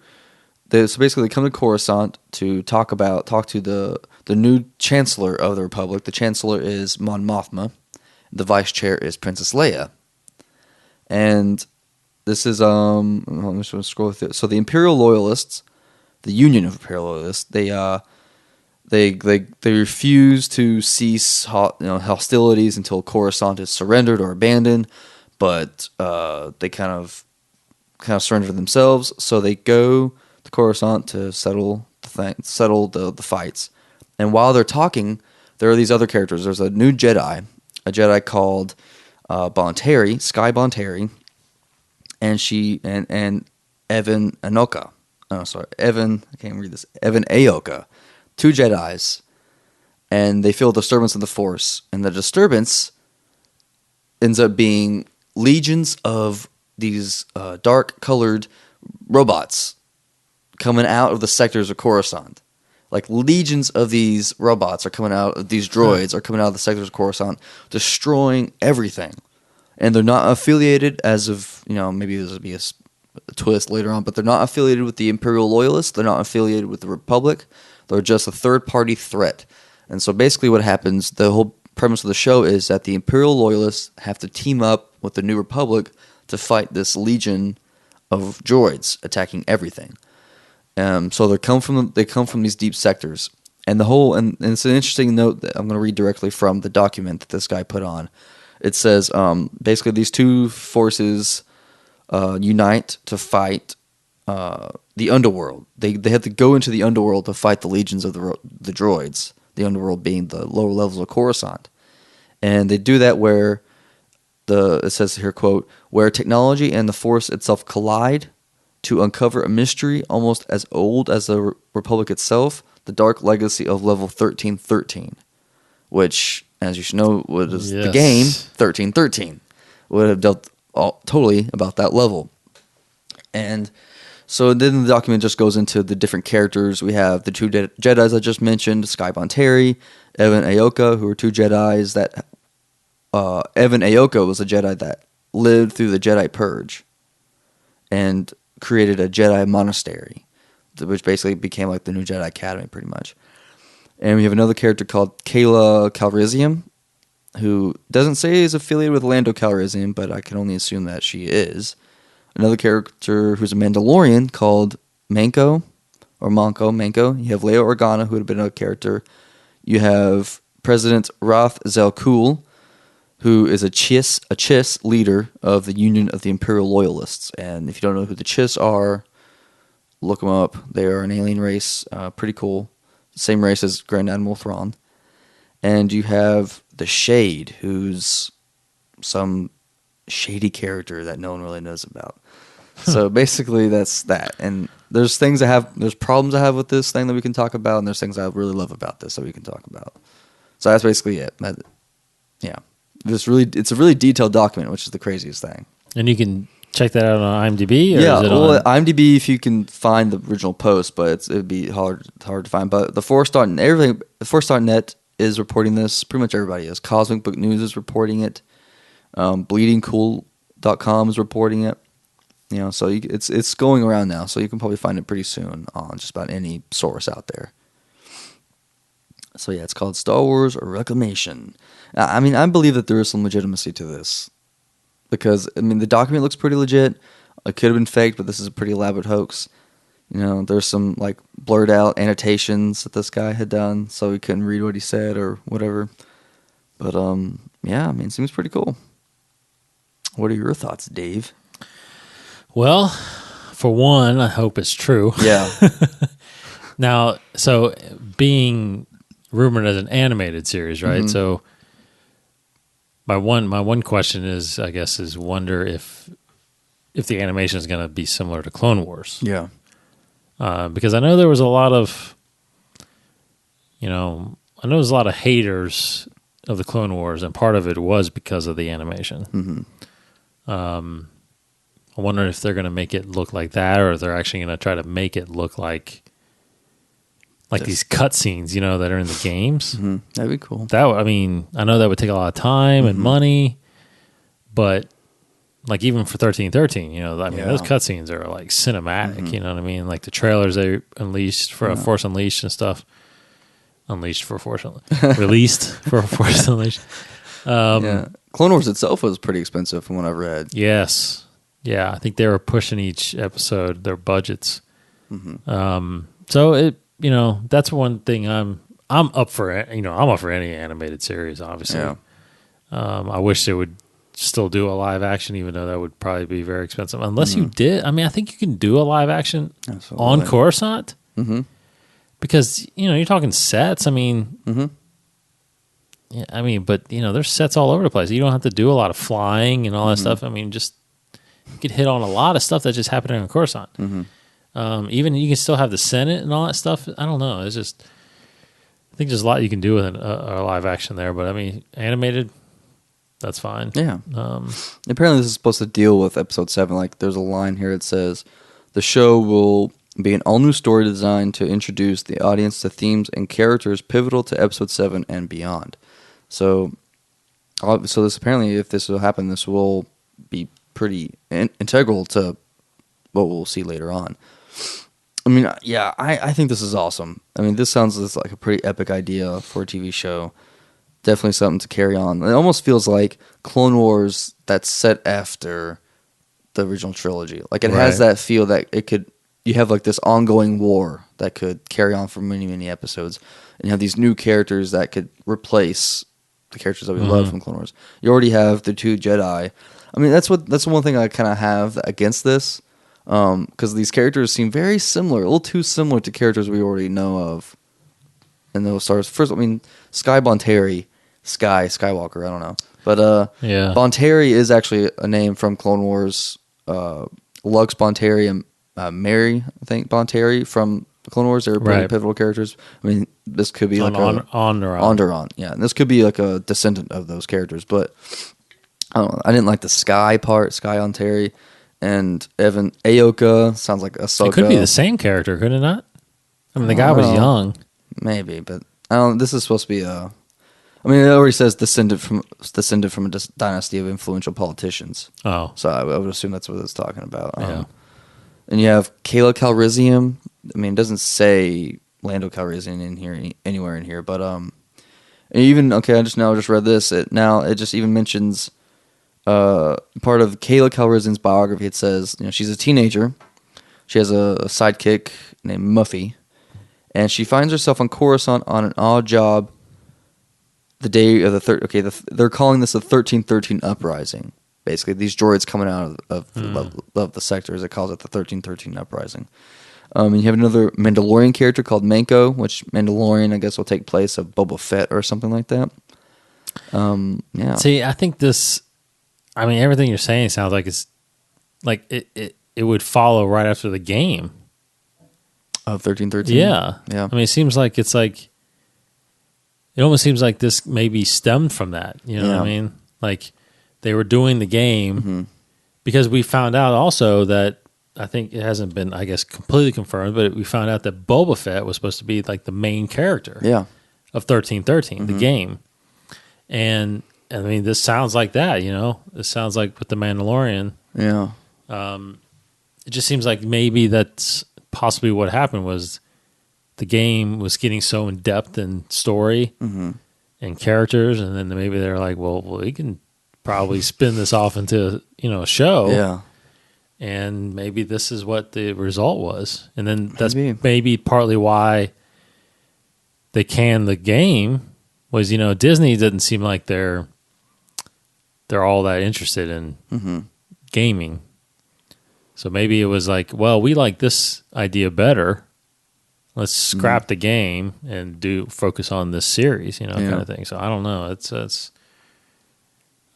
So basically, they come to Coruscant to talk to the new Chancellor of the Republic. The Chancellor is Mon Mothma. The Vice Chair is Princess Leia. And this is I'm just going to scroll through it. So the Imperial Loyalists, the Union of Imperial Loyalists, they refuse to cease hostilities until Coruscant is surrendered or abandoned, but they kind of surrender themselves. So they go to Coruscant to settle the fights. And while they're talking, there are these other characters. There's a new Jedi, a Jedi called Bonteri, Sky Bonteri, and Evan Anoka. Oh, sorry, Evan. I can't read this. Evan Aoka, 2 Jedis, and they feel a disturbance of the Force, and the disturbance ends up being legions of these dark-colored robots coming out of the sectors of Coruscant. Like, legions of these robots are coming out, these droids are coming out of the sectors of Coruscant, destroying everything. And they're not affiliated as of, maybe this will be a twist later on, but they're not affiliated with the Imperial Loyalists, they're not affiliated with the Republic, they're just a third-party threat. And so basically what happens, the whole premise of the show is that the Imperial Loyalists have to team up with the New Republic to fight this legion of droids attacking everything. So they come from these deep sectors, and and it's an interesting note that I'm going to read directly from the document that this guy put on. It says basically these two forces unite to fight the underworld. They have to go into the underworld to fight the legions of the droids. The underworld being the lower levels of Coruscant, and they do that where it says here, quote, where technology and the Force itself collide to uncover a mystery almost as old as the Republic itself, the dark legacy of level 1313, which, as you should know, was the game 1313. Would have dealt totally about that level. And so then the document just goes into the different characters. We have the 2 Jedis I just mentioned, Sky Bonteri, Evan Aoka, who are 2 Jedis that... Evan Aoka was a Jedi that lived through the Jedi Purge and created a Jedi monastery, which basically became like the new Jedi Academy, pretty much. And we have another character called Kayla Calrissian, who doesn't say is affiliated with Lando Calrissian, but I can only assume that she is. Another character who's a Mandalorian called Manco. You have Leia Organa, who would have been a character. You have President Rath Zelkul, who is a Chiss leader of the Union of the Imperial Loyalists. And if you don't know who the Chiss are, look them up. They are an alien race, pretty cool. Same race as Grand Admiral Thrawn. And you have the Shade, who's some shady character that no one really knows about. So basically, that's that. And there's problems I have with this thing that we can talk about, and there's things I really love about this that we can talk about. So that's basically it. Yeah, it's a really detailed document, which is the craziest thing. And you can check that out on IMDb? Or yeah, is it well, on... IMDb if you can find the original post, but it'd be hard to find. But the 4-star.net is reporting this. Pretty much everybody is. Cosmic Book News is reporting it. BleedingCool.com is reporting it. So it's going around now, so you can probably find it pretty soon on just about any source out there. So yeah, it's called Star Wars Reclamation. I believe that there is some legitimacy to this. Because, the document looks pretty legit. It could have been faked, but this is a pretty elaborate hoax. There's some, blurred out annotations that this guy had done, so we couldn't read what he said or whatever. But, it seems pretty cool. What are your thoughts, Dave? Well, for one, I hope it's true. Yeah. Now, so being rumored as an animated series, right? Mm-hmm. So my one question is, I guess, is wonder if the animation is going to be similar to Clone Wars. Yeah. Because I know there was a lot of, there's a lot of haters of the Clone Wars, and part of it was because of the animation. Mm-hmm. I wonder if they're going to make it look like that, or if they're actually going to try to make it look like these cutscenes, that are in the games. Mm-hmm. That'd be cool. I know that would take a lot of time and money, but even for 1313, those cutscenes are cinematic. Mm-hmm. You know what I mean? Like the trailers they unleashed for Force Unleashed and stuff. Released for Force Unleashed. Clone Wars itself was pretty expensive from what I've read. Yes. Yeah, I think they were pushing each episode their budgets. Mm-hmm. So it, that's one thing I'm up for. I'm up for any animated series. Obviously, yeah. I wish they would still do a live action, even though that would probably be very expensive. Unless you did, I think you can do a live action on Coruscant. Mm-hmm. Because you're talking sets. Mm-hmm. Yeah, but there's sets all over the place. You don't have to do a lot of flying and all that stuff. Just you could hit on a lot of stuff that's just happening on Coruscant. Mm-hmm. Even you can still have the Senate and all that stuff. I don't know. It's just, I think there's a lot you can do with a live action there. But animated, that's fine. Yeah. Apparently, this is supposed to deal with Episode 7. There's a line here that says, "The show will be an all-new story designed to introduce the audience to themes and characters pivotal to Episode 7 and beyond." So this apparently, if this will happen, this will be pretty integral to what we'll see later on. I think this is awesome. This sounds like a pretty epic idea for a TV show. Definitely something to carry on. It almost feels like Clone Wars that's set after the original trilogy. It has that feel that you have this ongoing war that could carry on for many, many episodes. And you have these new characters that could replace the characters that we love from Clone Wars. You already have the 2 Jedi. That's the one thing I kind of have against this. Because these characters seem very similar, a little too similar to characters we already know of in those stars. First, Sky Bonteri, Skywalker, I don't know. But Bonteri is actually a name from Clone Wars. Lux Bonteri and Mary, I think, Bonteri from Clone Wars, they were pretty pivotal characters. This could be Onderon. Yeah, and this could be a descendant of those characters, but I don't know. I didn't like the Sky part, Sky Bonteri. And Evan Aoka sounds like Ahsoka. It could be the same character, could it not? The guy was young. Maybe, but I don't. This is supposed to be it already says descended from a dynasty of influential politicians. Oh, so I would assume that's what it's talking about. Yeah. And you have Kayla Calrissian. It doesn't say Lando Calrissian in here anywhere in here, but and even I just read this. It just even mentions. Part of Kayla Calrissian's biography, it says, she's a teenager. She has a sidekick named Muffy, and she finds herself on Coruscant on an odd job the day of the they're calling this the 1313 uprising. Basically, these droids coming out of the sectors, it calls it the 1313 uprising. And you have another Mandalorian character called Manko, which Mandalorian, I guess, will take place of Boba Fett or something like that. Yeah. See, I think this... everything you're saying sounds like it's it would follow right after the game. 1313. Yeah. Yeah. I mean, it seems like it's like it almost seems like this maybe stemmed from that. You know what I mean? Like they were doing the game because we found out also that I think it hasn't been, I guess, completely confirmed, but we found out that Boba Fett was supposed to be like the main character of 1313, the game. And I mean, this sounds like that, you know? This sounds like with the Mandalorian. Yeah. It just seems like maybe that's possibly what happened was the game was getting so in depth in story and characters, and then maybe they're like, well, we can probably spin this off into, you know, a show. Yeah. And maybe this is what the result was. And then that's maybe partly why they canned the game was, you know, Disney doesn't seem like they're all that interested in gaming. So maybe it was like, well, we like this idea better. Let's scrap the game and focus on this series, you know, kind of thing. So I don't know. It's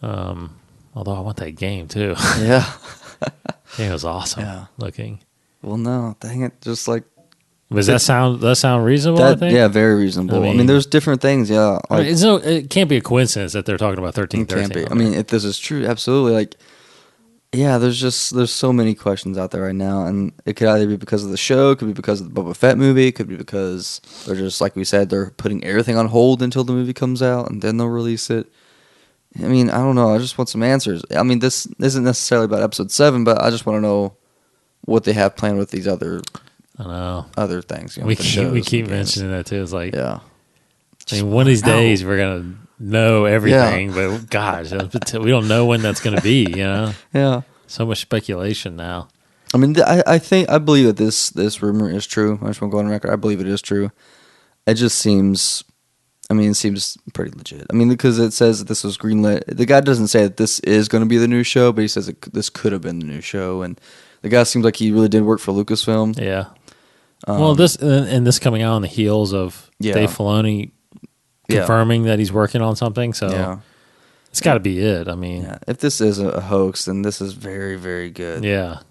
although I want that game too. Yeah. It was awesome looking. Well, no, dang it. Just like. Does that sound reasonable, I think? Yeah, very reasonable. I mean, there's different things, yeah. Like, it can't be a coincidence that they're talking about 1313. It can't be. I mean, if this is true, absolutely. Like, yeah, there's so many questions out there right now, and it could either be because of the show, it could be because of the Boba Fett movie, it could be because they're just, like we said, they're putting everything on hold until the movie comes out, and then they'll release it. I mean, I don't know. I just want some answers. I mean, this isn't necessarily about Episode 7, but I just want to know what they have planned with these other things. You know, we keep mentioning that too. It's like, I mean, one of these days we're gonna know everything, but gosh, we don't know when that's gonna be. You know, so much speculation now. I mean, I believe that this rumor is true. I just want to go on record. I believe it is true. It just seems. I mean, it seems pretty legit. I mean, because it says that this was greenlit. The guy doesn't say that this is going to be the new show, but he says this could have been the new show. And the guy seems like he really did work for Lucasfilm. Yeah. Well, this coming out on the heels of Dave Filoni confirming that he's working on something, so it's got to be it. I mean, if this is a hoax, then this is very, very good. Yeah,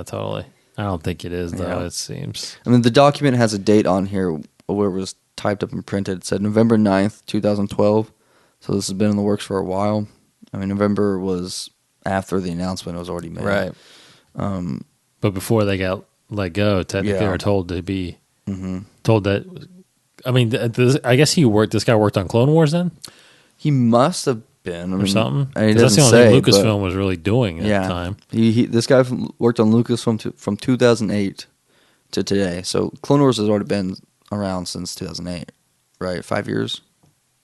totally. I don't think it is, though. It seems. I mean, the document has a date on here where it was typed up and printed. It said November 9th, 2012. So this has been in the works for a while. I mean, November was after the announcement was already made. Right. But before they got let go, technically they were told to be told that. I mean, I guess this guy worked on Clone Wars then? He must have been. Or something? I mean, that's the only thing Lucasfilm was really doing at the time. This guy worked on Lucasfilm from 2008 to today. So Clone Wars has already been around since 2008, right? 5 years?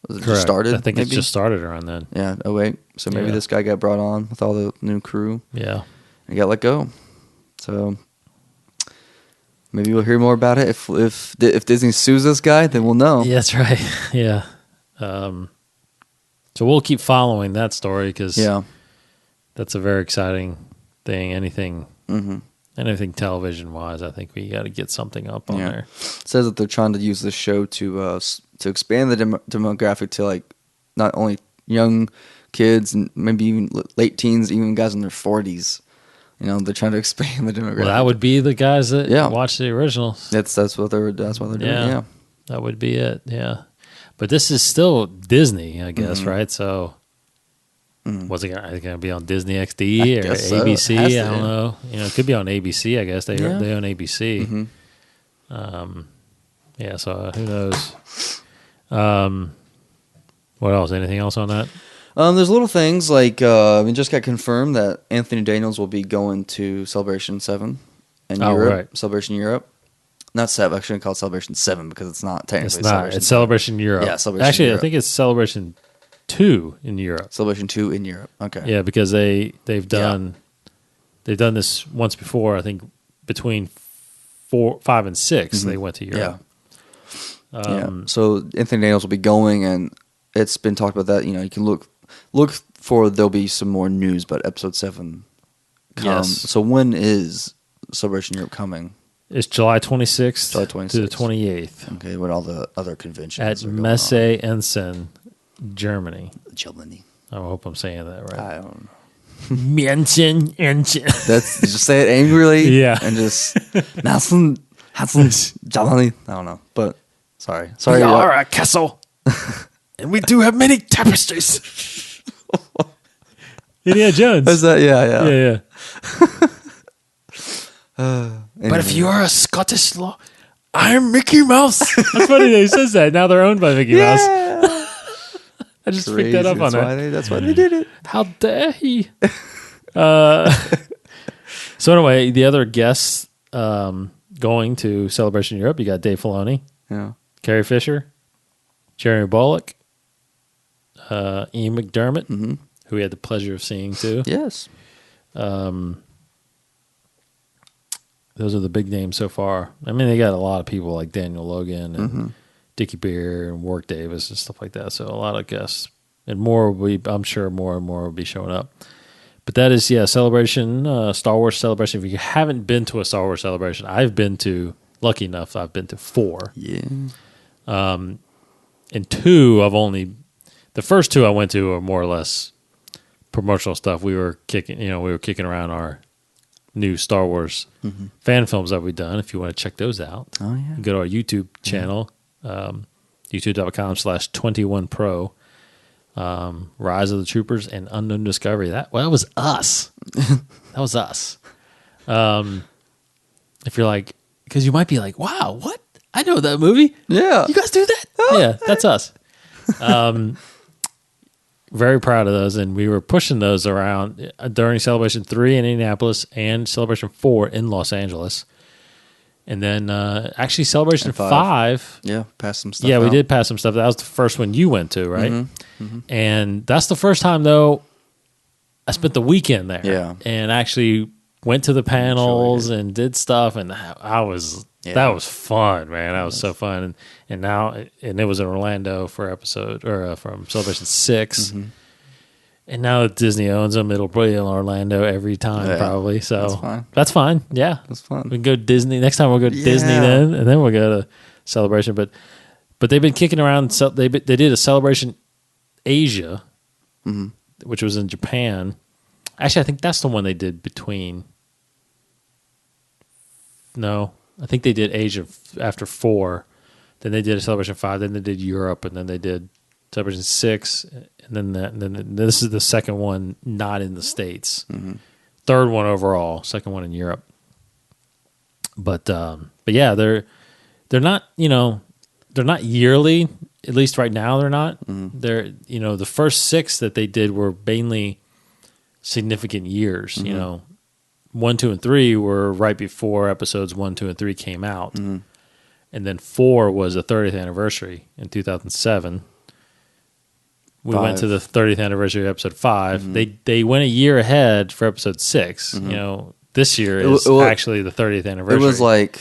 Was it just started? I think it just started around then. Yeah, 08. So maybe this guy got brought on with all the new crew. Yeah. And got let go. So maybe we'll hear more about it. If Disney sues this guy, then we'll know. Yeah, that's right. Yeah. So we'll keep following that story because that's a very exciting thing. Anything television-wise, I think we got to get something up on there. It says that they're trying to use this show to expand the demographic to like not only young kids and maybe even late teens, even guys in their 40s. You know, they're trying to expand the demographic. Well, that would be the guys that watch the originals. That's what they're doing. Yeah, that would be it. Yeah, but this is still Disney, I guess, right? So, was it going to be on Disney XD or ABC? I don't know. You know, it could be on ABC. I guess they own ABC. Yeah, so who knows? What else? Anything else on that? There's little things like we just got confirmed that Anthony Daniels will be going to Celebration 7 in Europe. Right. Celebration Europe. Not 7. Actually, I call it Celebration 7 because it's not technically Celebration. It's Celebration Europe. Yeah, Celebration Actually, Europe. I think it's Celebration 2 in Europe. Celebration 2 in Europe. Okay. Yeah, because they've done this once before. I think between 4, 5, and 6 they went to Europe. So Anthony Daniels will be going, and it's been talked about that. You know, you can look for there'll be some more news about Episode 7. Yes. So when is Celebration Europe coming? It's July 26th, to the 28th. Okay, with all the other conventions at Messe Essen, Germany. Germany. I hope I'm saying that right. I don't know. Mianchen, That's just say it angrily. Yeah. And just Nelson Jalani. I don't know. But sorry. We are a castle. And we do have many tapestries. Indiana Jones. Is that yeah. But if you are a Scottish law, I'm Mickey Mouse. That's funny that he says that. Now they're owned by Mickey Mouse. I just picked that up on that. That's why they did it. How dare he? So anyway, the other guests going to Celebration Europe, you got Dave Filoni, Yeah. Carrie Fisher, Jeremy Bulloch, Ian McDermott, who we had the pleasure of seeing too. Yes. Those are the big names so far. I mean, they got a lot of people like Daniel Logan and Dickie Beer and Warwick Davis and stuff like that. So a lot of guests. And more will be, I'm sure more and more will be showing up. But that is, Celebration, Star Wars Celebration. If you haven't been to a Star Wars Celebration, lucky enough, I've been to 4. Yeah. And 2, the first 2 I went to are more or less promotional stuff. We were kicking around our new Star Wars fan films that we've done. If you want to check those out, Oh, yeah. you can go to our YouTube channel, youtube.com/21pro. Rise of the Troopers and Unknown Discovery. That was us. That was us. If you're like, because you might be like, wow, what? I know that movie. Yeah. You guys do that? Yeah, that's us. Very proud of those, and we were pushing those around during Celebration 3 in Indianapolis and Celebration 4 in Los Angeles. And then actually Celebration 5. Yeah, pass some stuff Yeah, we out. did pass some stuff. That was the first one you went to, right? And that's the first time, though, I spent the weekend there. Yeah. And actually went to the panels and did stuff, and that was fun, man. That was so fun. And it was in Orlando for from Celebration 6. And now that Disney owns them, it'll be in Orlando every time, probably. So that's fine. Yeah, That's fun. We can go to Disney next time. We'll go to Disney then, and then we'll go to Celebration. But they've been kicking around. They did a Celebration Asia, which was in Japan. Actually, I think that's the one they did between. No, I think they did Asia after 4. Then they did a Celebration 5. Then they did Europe, and then they did Celebration 6, and then this is the second one not in the States. Third one overall, second one in Europe. But yeah, they're not, they're not yearly, at least right now they're not. They're, the first 6 that they did were mainly significant years, 1, 2, and 3 were right before episodes 1, 2, and 3 came out. And then 4 was the 30th anniversary in 2007. We went to the 30th anniversary of episode 5. They went a year ahead for episode 6. This year is actually the 30th anniversary. It was like,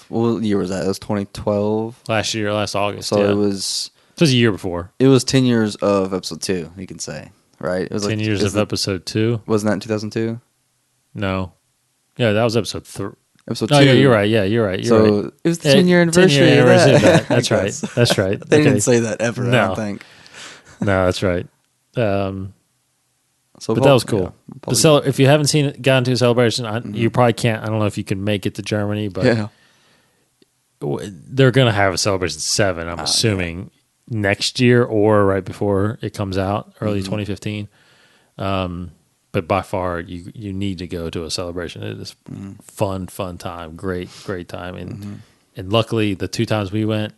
what year was that? It was 2012. Last August. So yeah. it was a year before. It was 10 years of episode 2, you can say, right? It was 10 years of episode 2. Wasn't that in 2002? No. Yeah, that was episode 3. Episode 2. Oh, yeah, you're right. Yeah, you're right. So it was the 10-year anniversary. 10-year anniversary of that. I That's right. guess. That's right. They didn't say that ever, I No. don't think. No, that's right. So But that was cool. Yeah, if you haven't gotten to a Celebration, you probably can't. I don't know if you can make it to Germany, but they're going to have a Celebration 7, I'm assuming, next year or right before it comes out, early 2015. But by far, you need to go to a Celebration. It is fun time, great time. And luckily, the 2 times we went,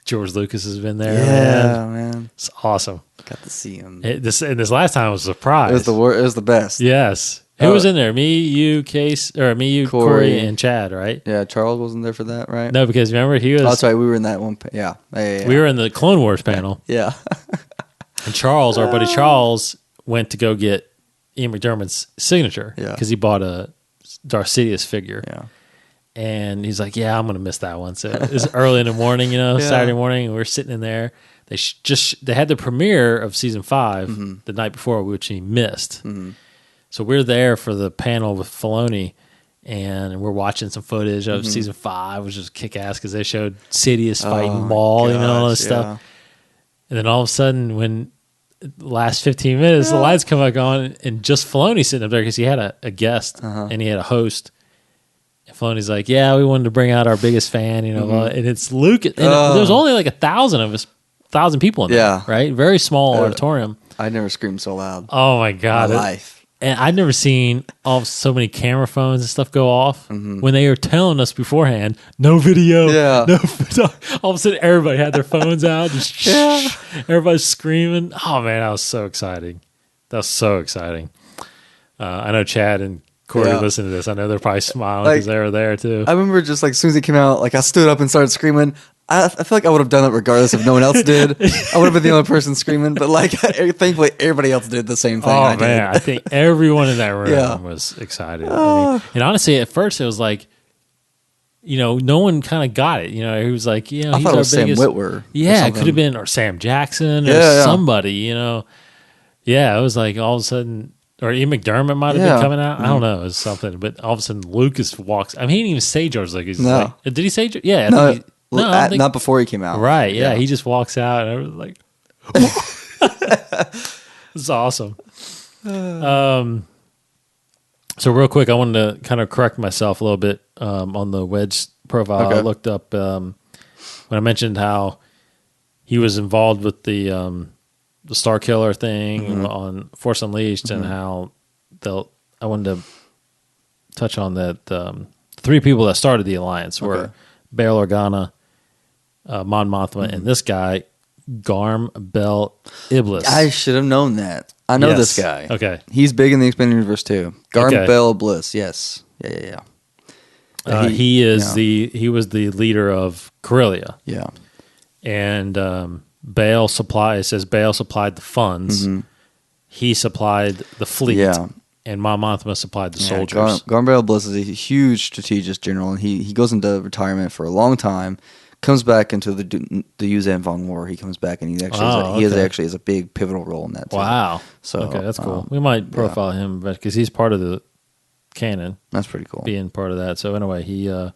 George Lucas has been there. Yeah, man. It's awesome. Got to see him. This last time was a surprise. It was the best. Yes. Who was in there? Me, you, Corey, and Chad, right? Yeah, Charles wasn't there for that, right? No, because remember he was. Oh, that's right. We were in that one. Yeah. We were in the Clone Wars panel. Yeah. And Charles, our buddy Charles, went to go get Ian McDermott's signature because he bought a Darth Sidious figure. Yeah. And he's like, "Yeah, I'm gonna miss that one." So it's early in the morning, Saturday morning, and we're sitting in there. They had the premiere of season 5 the night before, which he missed. So we're there for the panel with Filoni, and we're watching some footage of season 5, which is kick ass because they showed Sidious fighting Maul, all this stuff. And then all of a sudden, when last 15 minutes, the lights come back on, and just Filoni sitting up there because he had a guest and he had a host. And Filoni's like, "Yeah, we wanted to bring out our biggest fan, and it's Luke." And there's only like 1,000 people in there, right? Very small auditorium. I never screamed so loud. Oh my god, My life. And I'd never seen so many camera phones and stuff go off when they were telling us beforehand, no video. Yeah. No, all of a sudden, everybody had their phones out. Just everybody's screaming. Oh, man, that was so exciting. That was so exciting. I know Chad and Corey listen to this. I know they're probably smiling because they were there, too. I remember just like as soon as it came out, like I stood up and started screaming. I feel like I would have done it regardless if no one else did. I would have been the only person screaming, but like thankfully everybody else did the same thing. Oh man, I think everyone in that room was excited. I mean, and honestly, at first it was like, no one kind of got it. He was like, he's I thought it was our biggest. Sam Witwer. Yeah, it could have been or Sam Jackson or somebody. Yeah, it was like all of a sudden, or Ian McDermott might have been coming out. I don't know, it was something. But all of a sudden, Lucas walks. I mean, he didn't even say George Lucas. No. Did he say? Yeah, no. Not before he came out. Right, yeah. He just walks out and I was like, it's awesome. So real quick, I wanted to kind of correct myself a little bit on the Wedge profile. I looked up when I mentioned how he was involved with the Star Killer thing on Force Unleashed and how I wanted to touch on that 3 people that started the Alliance were Bail Organa, Mon Mothma, and this guy, Garm Bel Iblis. I should have known that. I know this guy. Okay. He's big in the expanded universe too. Garm Bel Iblis, yes. Yeah. He was the leader of Corellia. Yeah. And Bail supplied the funds. He supplied the fleet. Yeah. And Mon Mothma supplied the soldiers. Garm Bel Iblis is a huge strategist general, and he goes into retirement for a long time. Comes back into the Yuzan Vong War. He comes back and he actually has a big pivotal role in that too. Wow. So okay, that's cool. We might profile him because he's part of the canon. That's pretty cool. Being part of that. So anyway, so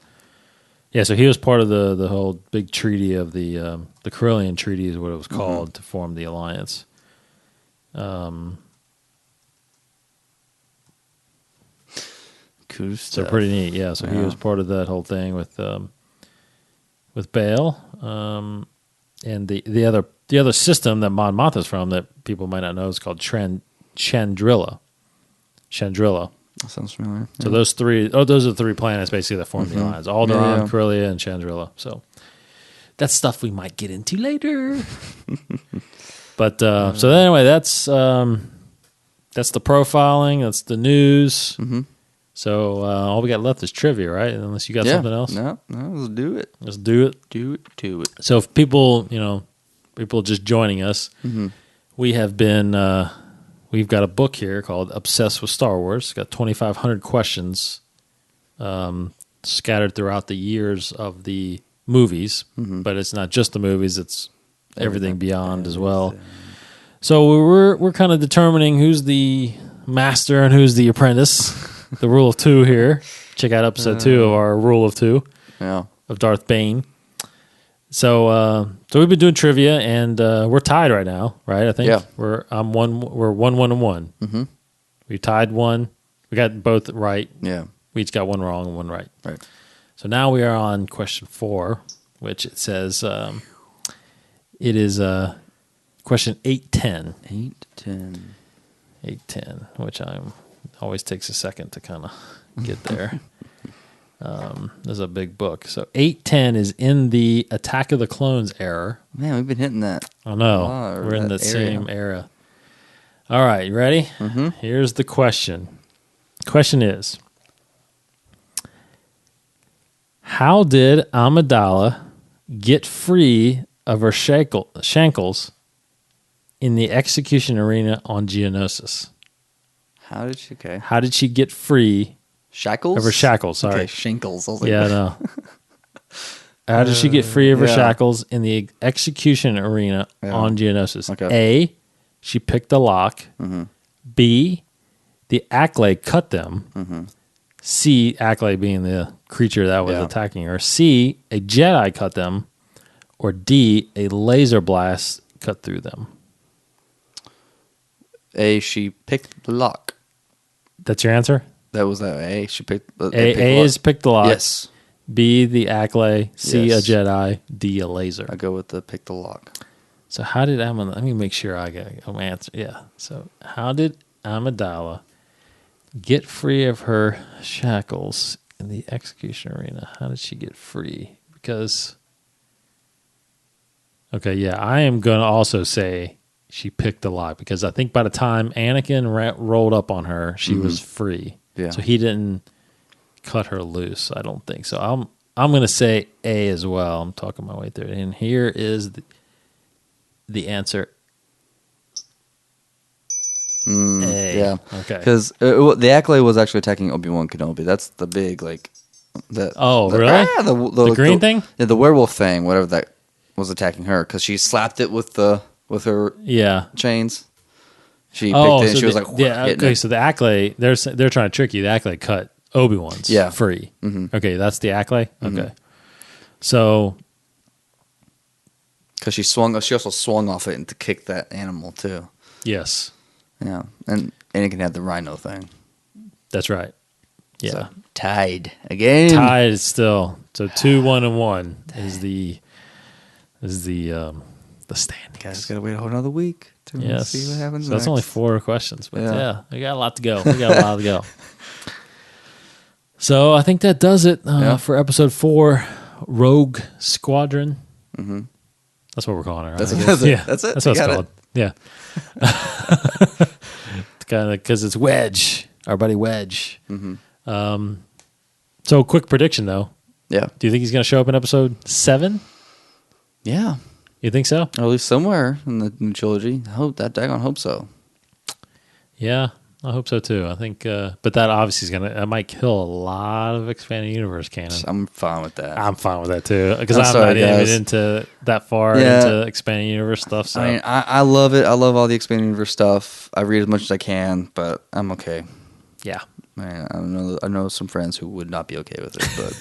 he was part of the whole big treaty of the Corellian Treaty is what it was called to form the Alliance. Cool stuff. So pretty neat, yeah. So he was part of that whole thing with Bail, and the other system that Mon Mothma's from that people might not know is called Chandrilla. That sounds familiar. So those are the 3 planets basically that form the Alliance: Alderaan, Corellia, and Chandrilla. So that's stuff we might get into later. But so anyway, that's the profiling. That's the news. So all we got left is trivia, right? Unless you got something else. No, let's do it. Let's do it. Do it. So if people just joining us, we have been, we've got a book here called Obsessed with Star Wars. It's got 2,500 questions scattered throughout the years of the movies, but it's not just the movies; it's everything beyond as well. So we're kind of determining who's the master and who's the apprentice. The rule of 2 here. Check out episode 2 of our rule of 2 of Darth Bane. So we've been doing trivia, and we're tied right now, right? I think we're 1-1-1. We tied 1. We got both right. Yeah, we each got 1 wrong and 1 right. Right. So now we are on question 4, which it says it is question 810. 810, which always takes a second to kind of get there. There's a big book. So 810 is in the Attack of the Clones era. Man, we've been hitting that. I know. We're in that same era. All right, you ready? Here's the question. Question is, how did Amidala get free of her shackles in the execution arena on Geonosis? How did she get free shackles? Of her shackles, sorry. Okay, shankles. I was no. How did she get free of her shackles in the execution arena on Geonosis? Okay. A, she picked a lock. B, the Acklay cut them. C, Acklay being the creature that was attacking her. C, a Jedi cut them. Or D, a laser blast cut through them. A, she picked the lock. That's your answer? That was that A. She picked A is pick the lock. Yes. B, the Acklay. C, Yes. a Jedi. D, a laser. I go with the pick the lock. So how did Amidala... Let me make sure I got my answer. Yeah. So how did Amidala get free of her shackles in the execution arena? How did she get free? Because... Okay, yeah, I am going to also say she picked the lock because I think by the time Anakin rolled up on her, she was free. Yeah. So he didn't cut her loose, I don't think. So I'm going to say A as well. I'm talking my way through it. And here is the answer. A. Yeah. Okay. Because the Acklay was actually attacking Obi-Wan Kenobi. That's the big, like... Really? The green thing? Yeah, the werewolf thing, whatever that was attacking her. Because she slapped it with her chains. She picked it and she was like... Yeah, okay, so the Acklay, they're trying to trick you. The Acklay cut Obi-Wan's free. Mm-hmm. Okay, that's the Acklay? Mm-hmm. Okay. So... Because she also swung off it to kick that animal, too. Yes. Yeah, and Anakin had the rhino thing. That's right. Yeah. So, tied again. Tied still. So 2-1-1 is the standings. Guys, gotta wait a whole another week to see what happens. So that's next. only 4 questions, but yeah, we got a lot to go. We got a lot to go. So I think that does it for episode 4, Rogue Squadron. Mm-hmm. That's what we're calling it. Right? That's it. That's what it's called. Yeah. It's kind of because it's Wedge, our buddy Wedge. Mm-hmm. So quick prediction though. Yeah. Do you think he's going to show up in episode 7? Yeah. You think so? Or at least somewhere in the new trilogy. I hope so. Yeah, I hope so too. I think, but that obviously that might kill a lot of expanded universe canon. I'm fine with that. I'm fine with that too because I'm sorry, not even guys. into that far into expanded universe stuff. So I mean, I love it. I love all the expanded universe stuff. I read as much as I can, but I'm okay. yeah, Man, I know some friends who would not be okay with it, but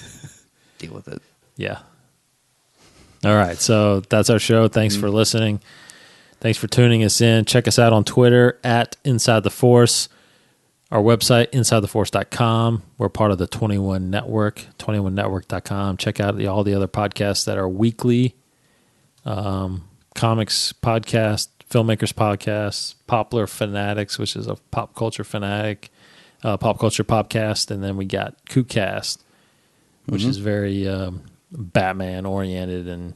deal with it. yeah. All right, so that's our show. Thanks for listening. Thanks for tuning us in. Check us out on Twitter at Inside the Force. Our website, InsideTheForce.com. We're part of the 21 Network, 21network.com. Check out all the other podcasts that are weekly. Comics podcast, Filmmakers podcast, Poplar Fanatics, which is a pop culture fanatic, pop culture podcast. And then we got KooCast, which is very Batman oriented and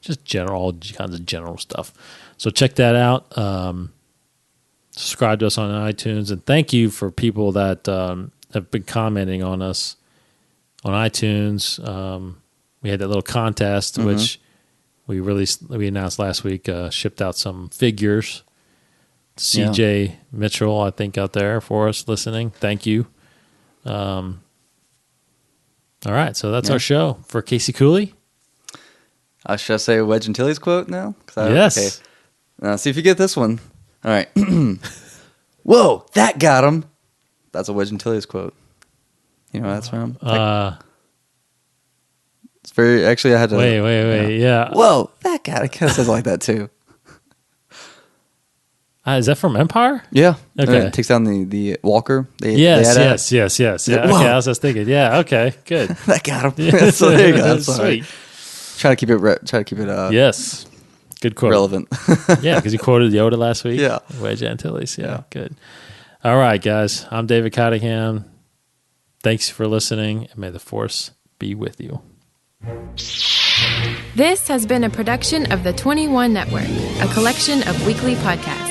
just all kinds of general stuff. So check that out. Subscribe to us on iTunes, and thank you for people that have been commenting on us on iTunes. We had that little contest, which we announced last week. Shipped out some figures. CJ Mitchell, I think, out there for us listening. Thank you. All right, so that's our show for Casey Cooley. Should I say a Wedge Antilles quote now? Yes. Okay. Now, see if you get this one. All right. Whoa, that got him. That's a Wedge Antilles quote. You know where that's from? It's very... Actually, I had to... Wait. Yeah. Whoa, that got him. It kind of says it like that, too. Is that from Empire? Yeah. Okay. It takes down the walker. Yes. Yeah, Whoa. okay, I was just thinking. Yeah, okay, good. That got him. So there you go. That's sweet. Try to keep it Yes. Good quote. relevant. Yeah, because you quoted Yoda last week. Yeah. Wedge Antilles. Yeah, good. All right, guys. I'm David Cottingham. Thanks for listening, and may the Force be with you. This has been a production of the 21 Network, a collection of weekly podcasts.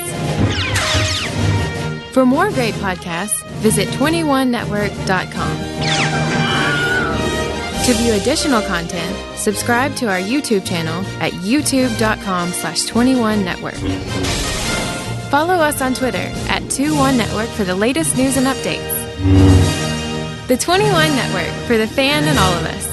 For more great podcasts, visit 21network.com. To view additional content, subscribe to our YouTube channel at youtube.com/21network. Follow us on Twitter at 21network for the latest news and updates. The 21 Network, for the fan and all of us.